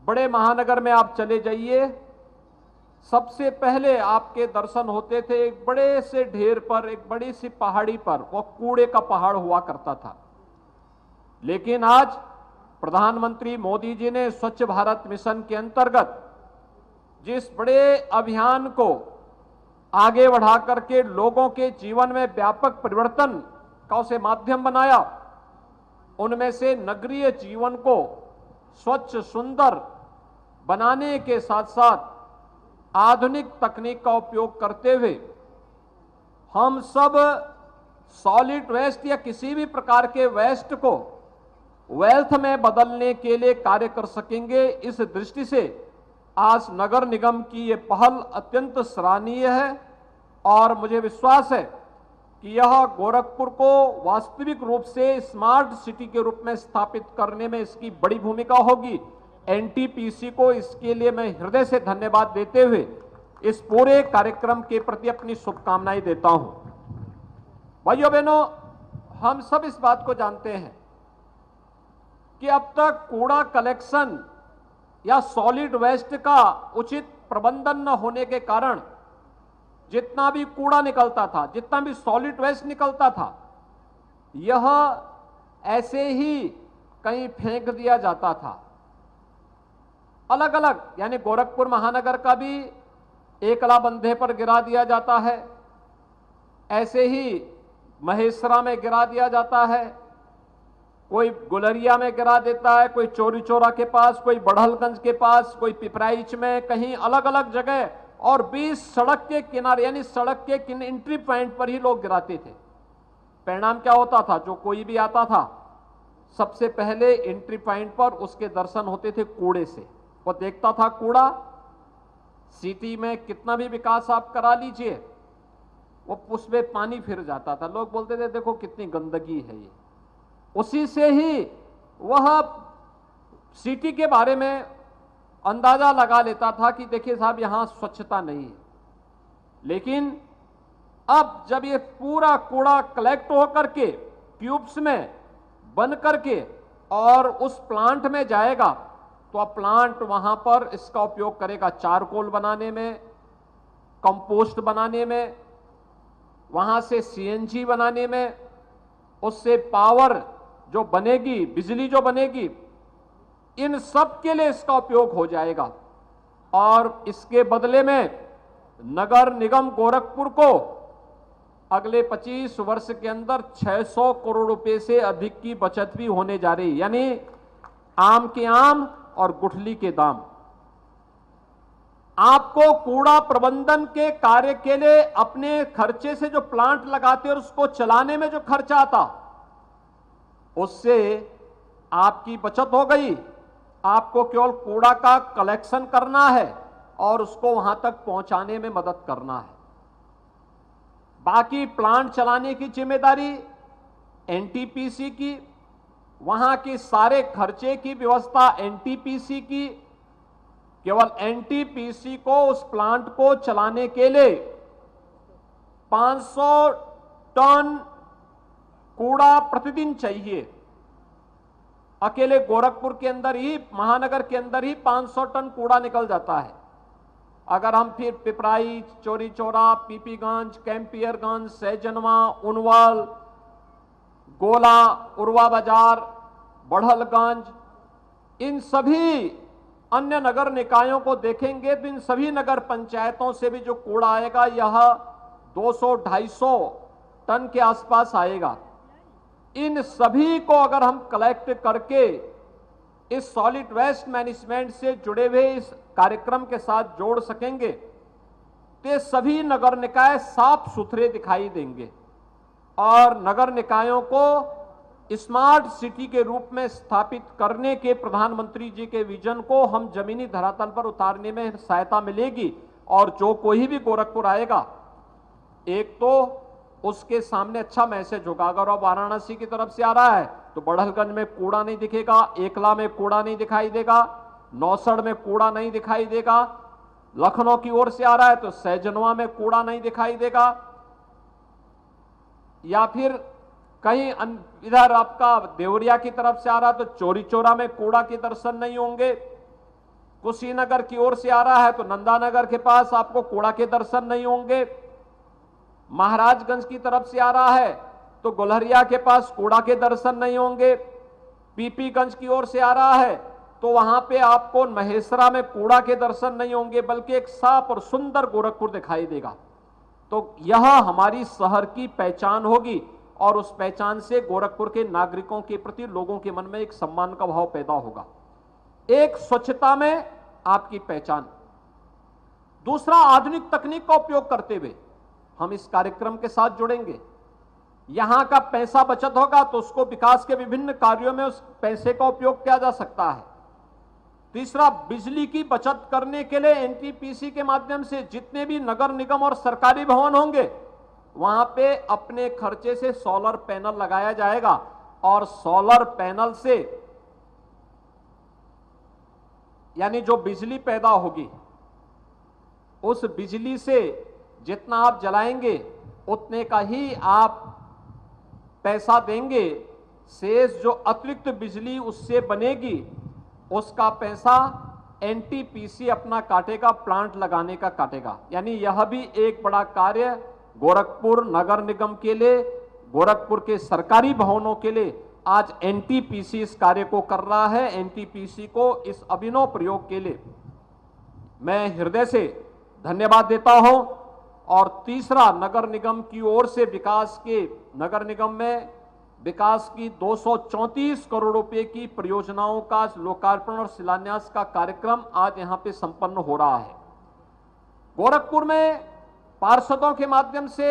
बड़े महानगर में आप चले जाइए, सबसे पहले आपके दर्शन होते थे एक बड़े से ढेर पर, एक बड़ी सी पहाड़ी पर, वो कूड़े का पहाड़ हुआ करता था। लेकिन आज प्रधानमंत्री मोदी जी ने स्वच्छ भारत मिशन के अंतर्गत जिस बड़े अभियान को आगे बढ़ा करके लोगों के जीवन में व्यापक परिवर्तन का उसे माध्यम बनाया, उनमें से नगरीय जीवन को स्वच्छ सुंदर बनाने के साथ साथ आधुनिक तकनीक का उपयोग करते हुए हम सब सॉलिड वेस्ट या किसी भी प्रकार के वेस्ट को वेल्थ में बदलने के लिए कार्य कर सकेंगे। इस दृष्टि से आज नगर निगम की ये पहल अत्यंत सराहनीय है और मुझे विश्वास है कि यह गोरखपुर को वास्तविक रूप से स्मार्ट सिटी के रूप में स्थापित करने में इसकी बड़ी भूमिका होगी। एनटीपीसी को इसके लिए मैं हृदय से धन्यवाद देते हुए इस पूरे कार्यक्रम के प्रति अपनी शुभकामनाएं देता हूं। भाइयों बहनों, हम सब इस बात को जानते हैं कि अब तक कूड़ा कलेक्शन या सॉलिड वेस्ट का उचित प्रबंधन न होने के कारण जितना भी कूड़ा निकलता था, जितना भी सॉलिड वेस्ट निकलता था, यह ऐसे ही कहीं फेंक दिया जाता था। अलग अलग, यानी गोरखपुर महानगर का भी एकला बंधे पर गिरा दिया जाता है, ऐसे ही महेसरा में गिरा दिया जाता है, कोई गुलरिया में गिरा देता है, कोई चोरी चौरा के पास, कोई बढ़लगंज के पास, कोई पिपराइच में, कहीं अलग अलग जगह, और 20 सड़क के किनारे यानी सड़क के एंट्री पॉइंट पर ही लोग गिराते थे। परिणाम क्या होता था? जो कोई भी आता था सबसे पहले एंट्री पॉइंट पर उसके दर्शन होते थे कूड़े से। वो देखता था कूड़ा, सिटी में कितना भी विकास आप करा लीजिए वो उसमें पानी फिर जाता था। लोग बोलते थे देखो कितनी गंदगी है ये। उसी से ही वह सिटी के बारे में अंदाजा लगा लेता था कि देखिए साहब यहां स्वच्छता नहीं है। लेकिन अब जब ये पूरा कूड़ा कलेक्ट होकर के ट्यूब्स में बन करके और उस प्लांट में जाएगा तो अब प्लांट वहां पर इसका उपयोग करेगा चारकोल बनाने में, कंपोस्ट बनाने में, वहां से सीएनजी बनाने में, उससे पावर जो बनेगी, बिजली जो बनेगी, इन सब के लिए इसका उपयोग हो जाएगा। और इसके बदले में नगर निगम गोरखपुर को अगले 25 वर्ष के अंदर 600 करोड़ रुपए से अधिक की बचत भी होने जा रही है, यानी आम के आम और गुठली के दाम। आपको कूड़ा प्रबंधन के कार्य के लिए अपने खर्चे से जो प्लांट लगाते और उसको चलाने में जो खर्चा आता, उससे आपकी बचत हो गई। आपको केवल कूड़ा का कलेक्शन करना है और उसको वहां तक पहुंचाने में मदद करना है। बाकी प्लांट चलाने की जिम्मेदारी एनटीपीसी की, वहां के सारे खर्चे की व्यवस्था एनटीपीसी की। केवल एनटीपीसी को उस प्लांट को चलाने के लिए 500 टन कूड़ा प्रतिदिन चाहिए। अकेले गोरखपुर के अंदर ही, महानगर के अंदर ही 500 टन कूड़ा निकल जाता है। अगर हम फिर पिपराइच, चोरी चौरा, पीपीगंज, कैंपियरगंज, सैजनवा, उनवल, गोला, उर्वा बाजार, बढ़लगंज, इन सभी अन्य नगर निकायों को देखेंगे तो इन सभी नगर पंचायतों से भी जो कूड़ा आएगा यह 200-250 टन के आसपास आएगा। इन सभी को अगर हम कलेक्ट करके इस सॉलिड वेस्ट मैनेजमेंट से जुड़े हुए इस कार्यक्रम के साथ जोड़ सकेंगे तो सभी नगर निकाय साफ सुथरे दिखाई देंगे और नगर निकायों को स्मार्ट सिटी के रूप में स्थापित करने के प्रधानमंत्री जी के विजन को हम जमीनी धरातल पर उतारने में सहायता मिलेगी। और जो कोई भी गोरखपुर आएगा, एक तो उसके सामने अच्छा मैसेज होगा। अगर वो वाराणसी की तरफ से आ रहा है तो बढ़लगंज में कूड़ा नहीं दिखेगा, एकला में कूड़ा नहीं दिखाई देगा, नौसड़ में कूड़ा नहीं दिखाई देगा, लखनऊ की ओर से आ रहा है तो सैजनवा में कूड़ा नहीं दिखाई देगा, या फिर कहीं इधर आपका देवरिया की तरफ से आ रहा है तो चोरी चौरा में कूड़ा के दर्शन नहीं होंगे, कुशीनगर की ओर से आ रहा है तो नंदानगर के पास आपको कूड़ा के दर्शन नहीं होंगे, महाराजगंज की तरफ से आ रहा है तो गुलहरिया के पास कूड़ा के दर्शन नहीं होंगे, पीपीगंज की ओर से आ रहा है तो वहां पे आपको महेसरा में कूड़ा के दर्शन नहीं होंगे, बल्कि एक साफ और सुंदर गोरखपुर दिखाई देगा। तो यह हमारी शहर की पहचान होगी और उस पहचान से गोरखपुर के नागरिकों के प्रति लोगों के मन में एक सम्मान का भाव पैदा होगा। एक स्वच्छता में आपकी पहचान, दूसरा आधुनिक तकनीक का उपयोग करते हुए हम इस कार्यक्रम के साथ जुड़ेंगे। यहां का पैसा बचत होगा तो उसको विकास के विभिन्न कार्यों में उस पैसे का उपयोग किया जा सकता है। तीसरा, बिजली की बचत करने के लिए एनटीपीसी के माध्यम से जितने भी नगर निगम और सरकारी भवन होंगे वहां पे अपने खर्चे से सोलर पैनल लगाया जाएगा और सोलर पैनल से यानी जो बिजली पैदा होगी उस बिजली से जितना आप जलाएंगे उतने का ही आप पैसा देंगे। शेष जो अतिरिक्त बिजली उससे बनेगी उसका पैसा एनटीपीसी अपना काटेगा, प्लांट लगाने का काटेगा। यानी यह भी एक बड़ा कार्य गोरखपुर नगर निगम के लिए, गोरखपुर के सरकारी भवनों के लिए आज एनटीपीसी इस कार्य को कर रहा है। एनटीपीसी को इस अभिनव प्रयोग के लिए मैं हृदय से धन्यवाद देता हूं। और तीसरा, नगर निगम की ओर से नगर निगम में विकास की 234 करोड़ रुपए की परियोजनाओं का लोकार्पण और शिलान्यास का कार्यक्रम आज यहां पे संपन्न हो रहा है। गोरखपुर में पार्षदों के माध्यम से,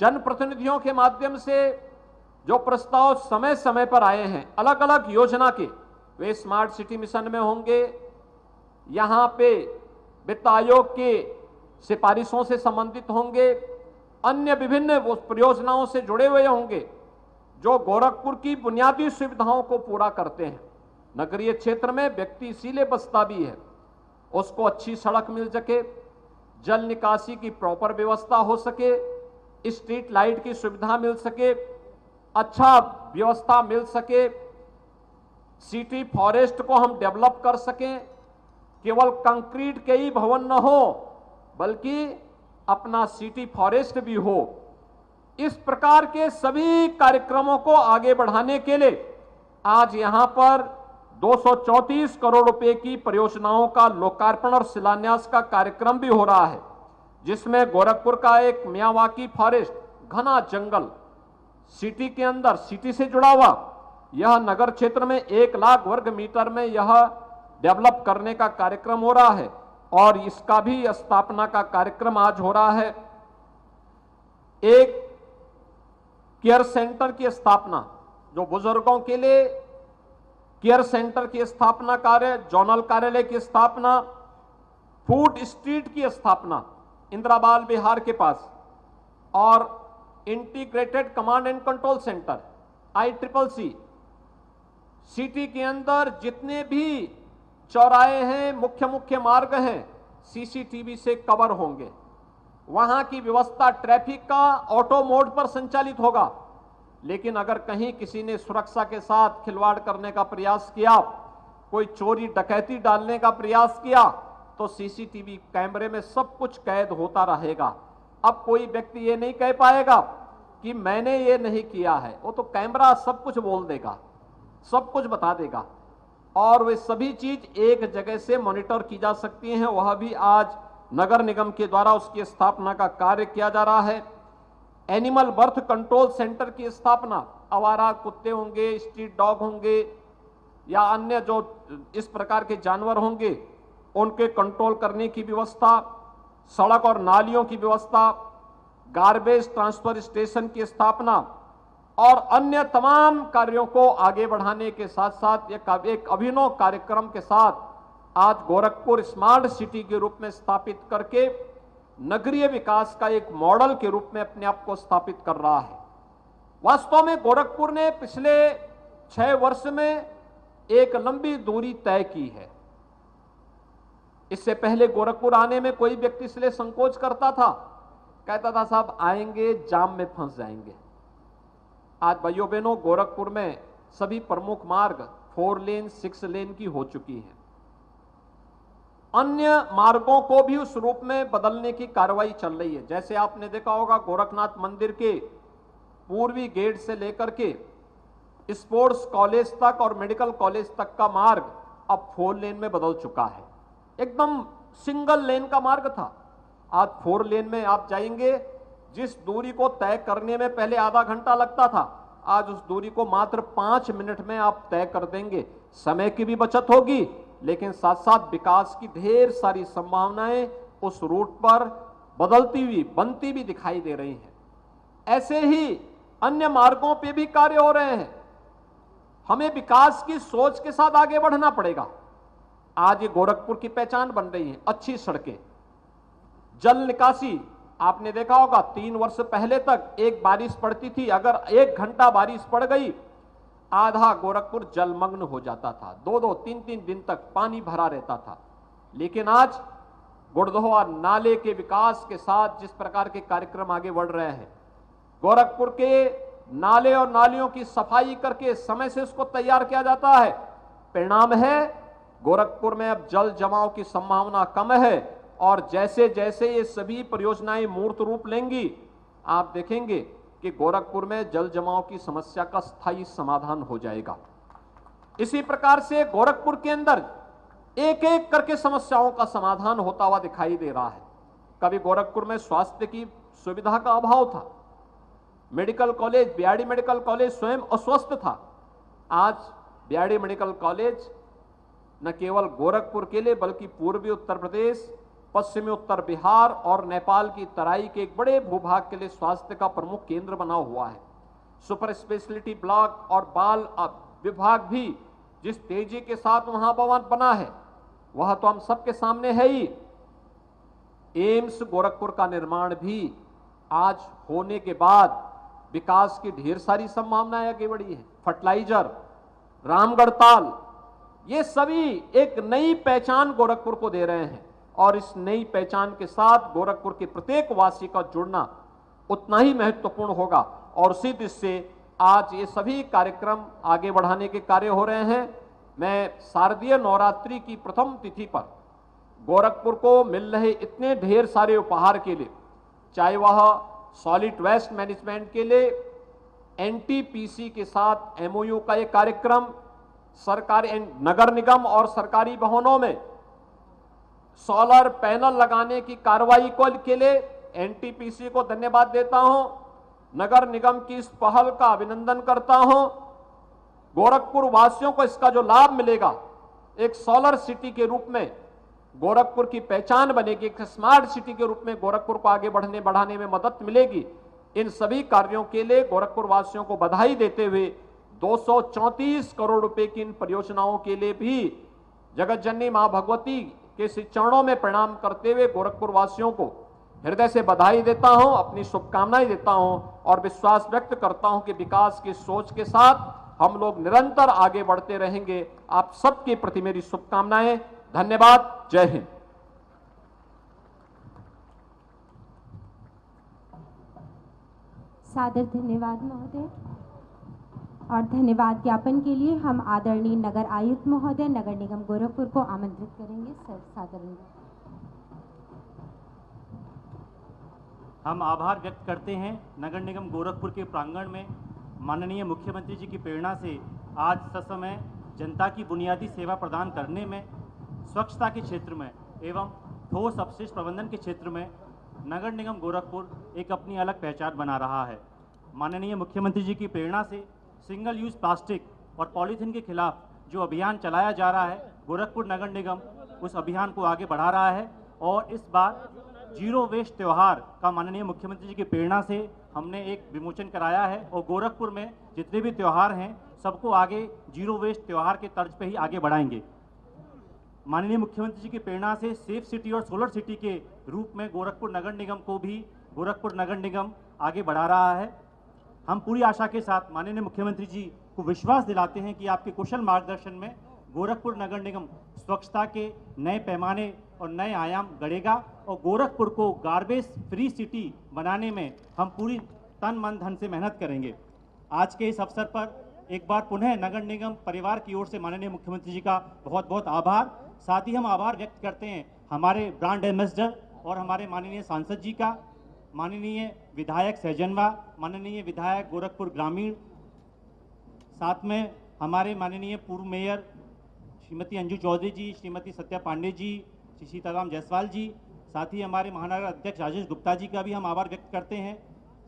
जनप्रतिनिधियों के माध्यम से जो प्रस्ताव समय समय पर आए हैं अलग अलग योजना के, वे स्मार्ट सिटी मिशन में होंगे, यहां पे वित्त आयोग के सिफारिशों से संबंधित होंगे, अन्य विभिन्न परियोजनाओं से जुड़े हुए होंगे जो गोरखपुर की बुनियादी सुविधाओं को पूरा करते हैं। नगरीय क्षेत्र में व्यक्ति इसीलिए बसता भी है, उसको अच्छी सड़क मिल सके, जल निकासी की प्रॉपर व्यवस्था हो सके, स्ट्रीट लाइट की सुविधा मिल सके, अच्छा व्यवस्था मिल सके, सिटी फॉरेस्ट को हम डेवलप कर सकें, केवल कंक्रीट के ही भवन न हो बल्कि अपना सिटी फॉरेस्ट भी हो। इस प्रकार के सभी कार्यक्रमों को आगे बढ़ाने के लिए आज यहां पर 234 करोड़ रुपए की परियोजनाओं का लोकार्पण और शिलान्यास का कार्यक्रम भी हो रहा है, जिसमें गोरखपुर का एक मियावाकी फॉरेस्ट, घना जंगल सिटी के अंदर, सिटी से जुड़ा हुआ यह नगर क्षेत्र में 1 लाख वर्ग मीटर में यह डेवलप करने का कार्यक्रम हो रहा है और इसका भी स्थापना का कार्यक्रम आज हो रहा है। एक केयर सेंटर की स्थापना, जो बुजुर्गों के लिए केयर सेंटर की स्थापना कार्य, जोनल कार्यालय की स्थापना, फूड स्ट्रीट की स्थापना इंदिराबाल बिहार के पास और integrated command and control centre ICCC, city के अंदर जितने भी चौराहे हैं, मुख्य मुख्य मार्ग हैं, सीसीटीवी से कवर होंगे। वहां की व्यवस्था ट्रैफिक का ऑटो मोड पर संचालित होगा, लेकिन अगर कहीं किसी ने सुरक्षा के साथ खिलवाड़ करने का प्रयास किया, कोई चोरी डकैती डालने का प्रयास किया, तो सीसीटीवी कैमरे में सब कुछ कैद होता रहेगा। अब कोई व्यक्ति ये नहीं कह पाएगा कि मैंने ये नहीं किया है, वो तो कैमरा सब कुछ बोल देगा, सब कुछ बता देगा और वे सभी चीज एक जगह से मॉनिटर की जा सकती हैं। वह भी आज नगर निगम के द्वारा उसकी स्थापना का कार्य किया जा रहा है। एनिमल बर्थ कंट्रोल सेंटर की स्थापना, आवारा कुत्ते होंगे, स्ट्रीट डॉग होंगे या अन्य जो इस प्रकार के जानवर होंगे, उनके कंट्रोल करने की व्यवस्था, सड़क और नालियों की व्यवस्था, गार्बेज ट्रांसफर स्टेशन की स्थापना और अन्य तमाम कार्यों को आगे बढ़ाने के साथ साथ एक अभिनव कार्यक्रम के साथ आज गोरखपुर स्मार्ट सिटी के रूप में स्थापित करके नगरीय विकास का एक मॉडल के रूप में अपने आप को स्थापित कर रहा है। वास्तव में गोरखपुर ने पिछले 6 वर्ष में एक लंबी दूरी तय की है। इससे पहले गोरखपुर आने में कोई व्यक्ति इसलिए संकोच करता था, कहता था साहब आएंगे जाम में फंस जाएंगे। आज भाइयों बहनों, गोरखपुर में सभी प्रमुख मार्ग 4 लेन 6 लेन की हो चुकी है। अन्य मार्गों को भी उस रूप में बदलने की कार्रवाई चल रही है। जैसे आपने देखा होगा गोरखनाथ मंदिर के पूर्वी गेट से लेकर के स्पोर्ट्स कॉलेज तक और मेडिकल कॉलेज तक का मार्ग अब 4 लेन में बदल चुका है। एकदम सिंगल लेन का मार्ग था, आज 4 लेन में आप जाएंगे। जिस दूरी को तय करने में पहले आधा घंटा लगता था, आज उस दूरी को मात्र 5 मिनट में आप तय कर देंगे। समय की भी बचत होगी, लेकिन साथ साथ विकास की ढेर सारी संभावनाएं उस रूट पर बदलती हुई, बनती भी दिखाई दे रही हैं। ऐसे ही अन्य मार्गों पे भी कार्य हो रहे हैं। हमें विकास की सोच के साथ आगे बढ़ना पड़ेगा। आज ये गोरखपुर की पहचान बन रही है, अच्छी सड़कें, जल निकासी। आपने देखा होगा 3 वर्ष पहले तक एक बारिश पड़ती थी, अगर 1 घंटा बारिश पड़ गई आधा गोरखपुर जलमग्न हो जाता था, 2-2, 3-3 दिन तक पानी भरा रहता था। लेकिन आज गुड़दोहा नाले के विकास के साथ जिस प्रकार के कार्यक्रम आगे बढ़ रहे हैं, गोरखपुर के नाले और नालियों की सफाई करके समय से उसको तैयार किया जाता है, परिणाम है गोरखपुर में अब जल जमाव की संभावना कम है। और जैसे जैसे ये सभी परियोजनाएं मूर्त रूप लेंगी, आप देखेंगे कि गोरखपुर में जल जमाव की समस्या का स्थायी समाधान हो जाएगा। इसी प्रकार से गोरखपुर के अंदर एक एक करके समस्याओं का समाधान होता हुआ दिखाई दे रहा है। कभी गोरखपुर में स्वास्थ्य की सुविधा का अभाव था, medical college, BRD medical college स्वयं अस्वस्थ था। आज बीआरडी मेडिकल कॉलेज न केवल गोरखपुर के लिए बल्कि पूर्वी उत्तर प्रदेश, पश्चिमी उत्तर बिहार और नेपाल की तराई के एक बड़े भूभाग के लिए स्वास्थ्य का प्रमुख केंद्र बना हुआ है। सुपर स्पेशलिटी ब्लॉक और बाल विभाग भी जिस तेजी के साथ वहां भवन बना है, वह तो हम सबके सामने है ही। एम्स गोरखपुर का निर्माण भी आज होने के बाद विकास की ढेर सारी संभावनाएं आगे बढ़ी है। फर्टिलाइजर, रामगढ़ ताल, ये सभी एक नई पहचान गोरखपुर को दे रहे हैं और इस नई पहचान के साथ गोरखपुर के प्रत्येक वासी का जुड़ना उतना ही महत्वपूर्ण होगा। और उसी दृष्टि से आज ये सभी कार्यक्रम आगे बढ़ाने के कार्य हो रहे हैं। मैं शारदीय नवरात्रि की प्रथम तिथि पर गोरखपुर को मिल रहे इतने ढेर सारे उपहार के लिए, चाहे वह सॉलिड वेस्ट मैनेजमेंट के लिए एनटीपीसी के साथ एमओयू का एक कार्यक्रम, सरकारी नगर निगम और सरकारी भवनों में सोलर पैनल लगाने की कार्रवाई के लिए एनटीपीसी को धन्यवाद देता हूं, नगर निगम की इस पहल का अभिनंदन करता हूं। गोरखपुर वासियों को इसका जो लाभ मिलेगा, एक सोलर सिटी के रूप में गोरखपुर की पहचान बनेगी, एक स्मार्ट सिटी के रूप में गोरखपुर को आगे बढ़ाने में मदद मिलेगी। इन सभी कार्यों के लिए गोरखपुर वासियों को बधाई देते हुए 234 करोड़ रुपए की इन परियोजनाओं के लिए भी जगत जननी मां भगवती के चरणों में प्रणाम करते हुए गोरखपुर वासियों को हृदय से बधाई देता हूं, अपनी शुभकामनाएं देता हूं और विश्वास व्यक्त करता हूं कि विकास की सोच के साथ हम लोग निरंतर आगे बढ़ते रहेंगे। आप सबके प्रति मेरी शुभकामनाएं। धन्यवाद। जय हिंद। सादर धन्यवाद महोदय। और धन्यवाद ज्ञापन के लिए हम आदरणीय नगर आयुक्त महोदय नगर निगम गोरखपुर को आमंत्रित करेंगे। सर सादर। हम आभार व्यक्त करते हैं नगर निगम गोरखपुर के प्रांगण में माननीय मुख्यमंत्री जी की प्रेरणा से आज ससमय जनता की बुनियादी सेवा प्रदान करने में, स्वच्छता के क्षेत्र में एवं ठोस अपशिष्ट प्रबंधन के क्षेत्र में नगर निगम गोरखपुर एक अपनी अलग पहचान बना रहा है। माननीय मुख्यमंत्री जी की प्रेरणा से सिंगल यूज प्लास्टिक और पॉलीथीन के खिलाफ जो अभियान चलाया जा रहा है, गोरखपुर नगर निगम उस अभियान को आगे बढ़ा रहा है। और इस बार जीरो वेस्ट त्यौहार का माननीय मुख्यमंत्री जी की प्रेरणा से हमने एक विमोचन कराया है और गोरखपुर में जितने भी त्यौहार हैं सबको आगे जीरो वेस्ट त्यौहार के तर्ज पे ही आगे बढ़ाएंगे। माननीय मुख्यमंत्री जी की प्रेरणा से सेफ सिटी और सोलर सिटी के रूप में गोरखपुर नगर निगम को भी गोरखपुर नगर निगम आगे बढ़ा रहा है। हम पूरी आशा के साथ माननीय मुख्यमंत्री जी को विश्वास दिलाते हैं कि आपके कुशल मार्गदर्शन में गोरखपुर नगर निगम स्वच्छता के नए पैमाने और नए आयाम गढ़ेगा और गोरखपुर को गार्बेज फ्री सिटी बनाने में हम पूरी तन मन धन से मेहनत करेंगे। आज के इस अवसर पर एक बार पुनः नगर निगम परिवार की ओर से माननीय मुख्यमंत्री जी का बहुत बहुत आभार। साथ ही हम आभार व्यक्त करते हैं हमारे ब्रांड एम्बेसडर और हमारे माननीय सांसद जी का, माननीय विधायक सहजनवा, माननीय विधायक गोरखपुर ग्रामीण साथ में हमारे माननीय पूर्व मेयर श्रीमती अंजू चौधरी जी, श्रीमती सत्या पांडे जी, श्री सीताराम जायसवाल जी, साथ ही हमारे महानगर अध्यक्ष राजेश गुप्ता जी का भी हम आभार व्यक्त करते हैं।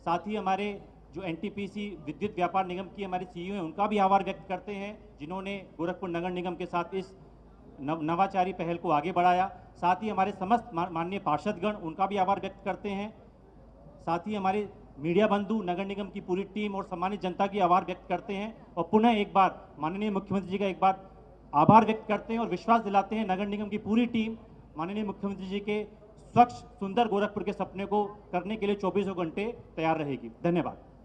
साथ ही हमारे जो एनटीपीसी विद्युत व्यापार निगम की हमारे सीईओ हैं उनका भी आभार व्यक्त करते हैं, जिन्होंने गोरखपुर नगर निगम के साथ इस नवाचारी पहल को आगे बढ़ाया। साथ ही हमारे समस्त माननीय पार्षदगण, उनका भी आभार व्यक्त करते हैं। साथ ही हमारे मीडिया बंधु, नगर निगम की पूरी टीम और सम्मानित जनता की आभार व्यक्त करते हैं और पुनः एक बार माननीय मुख्यमंत्री जी का एक बार आभार व्यक्त करते हैं और विश्वास दिलाते हैं नगर निगम की पूरी टीम माननीय मुख्यमंत्री जी के स्वच्छ सुंदर गोरखपुर के सपने को करने के लिए 24 घंटे तैयार रहेगी। धन्यवाद।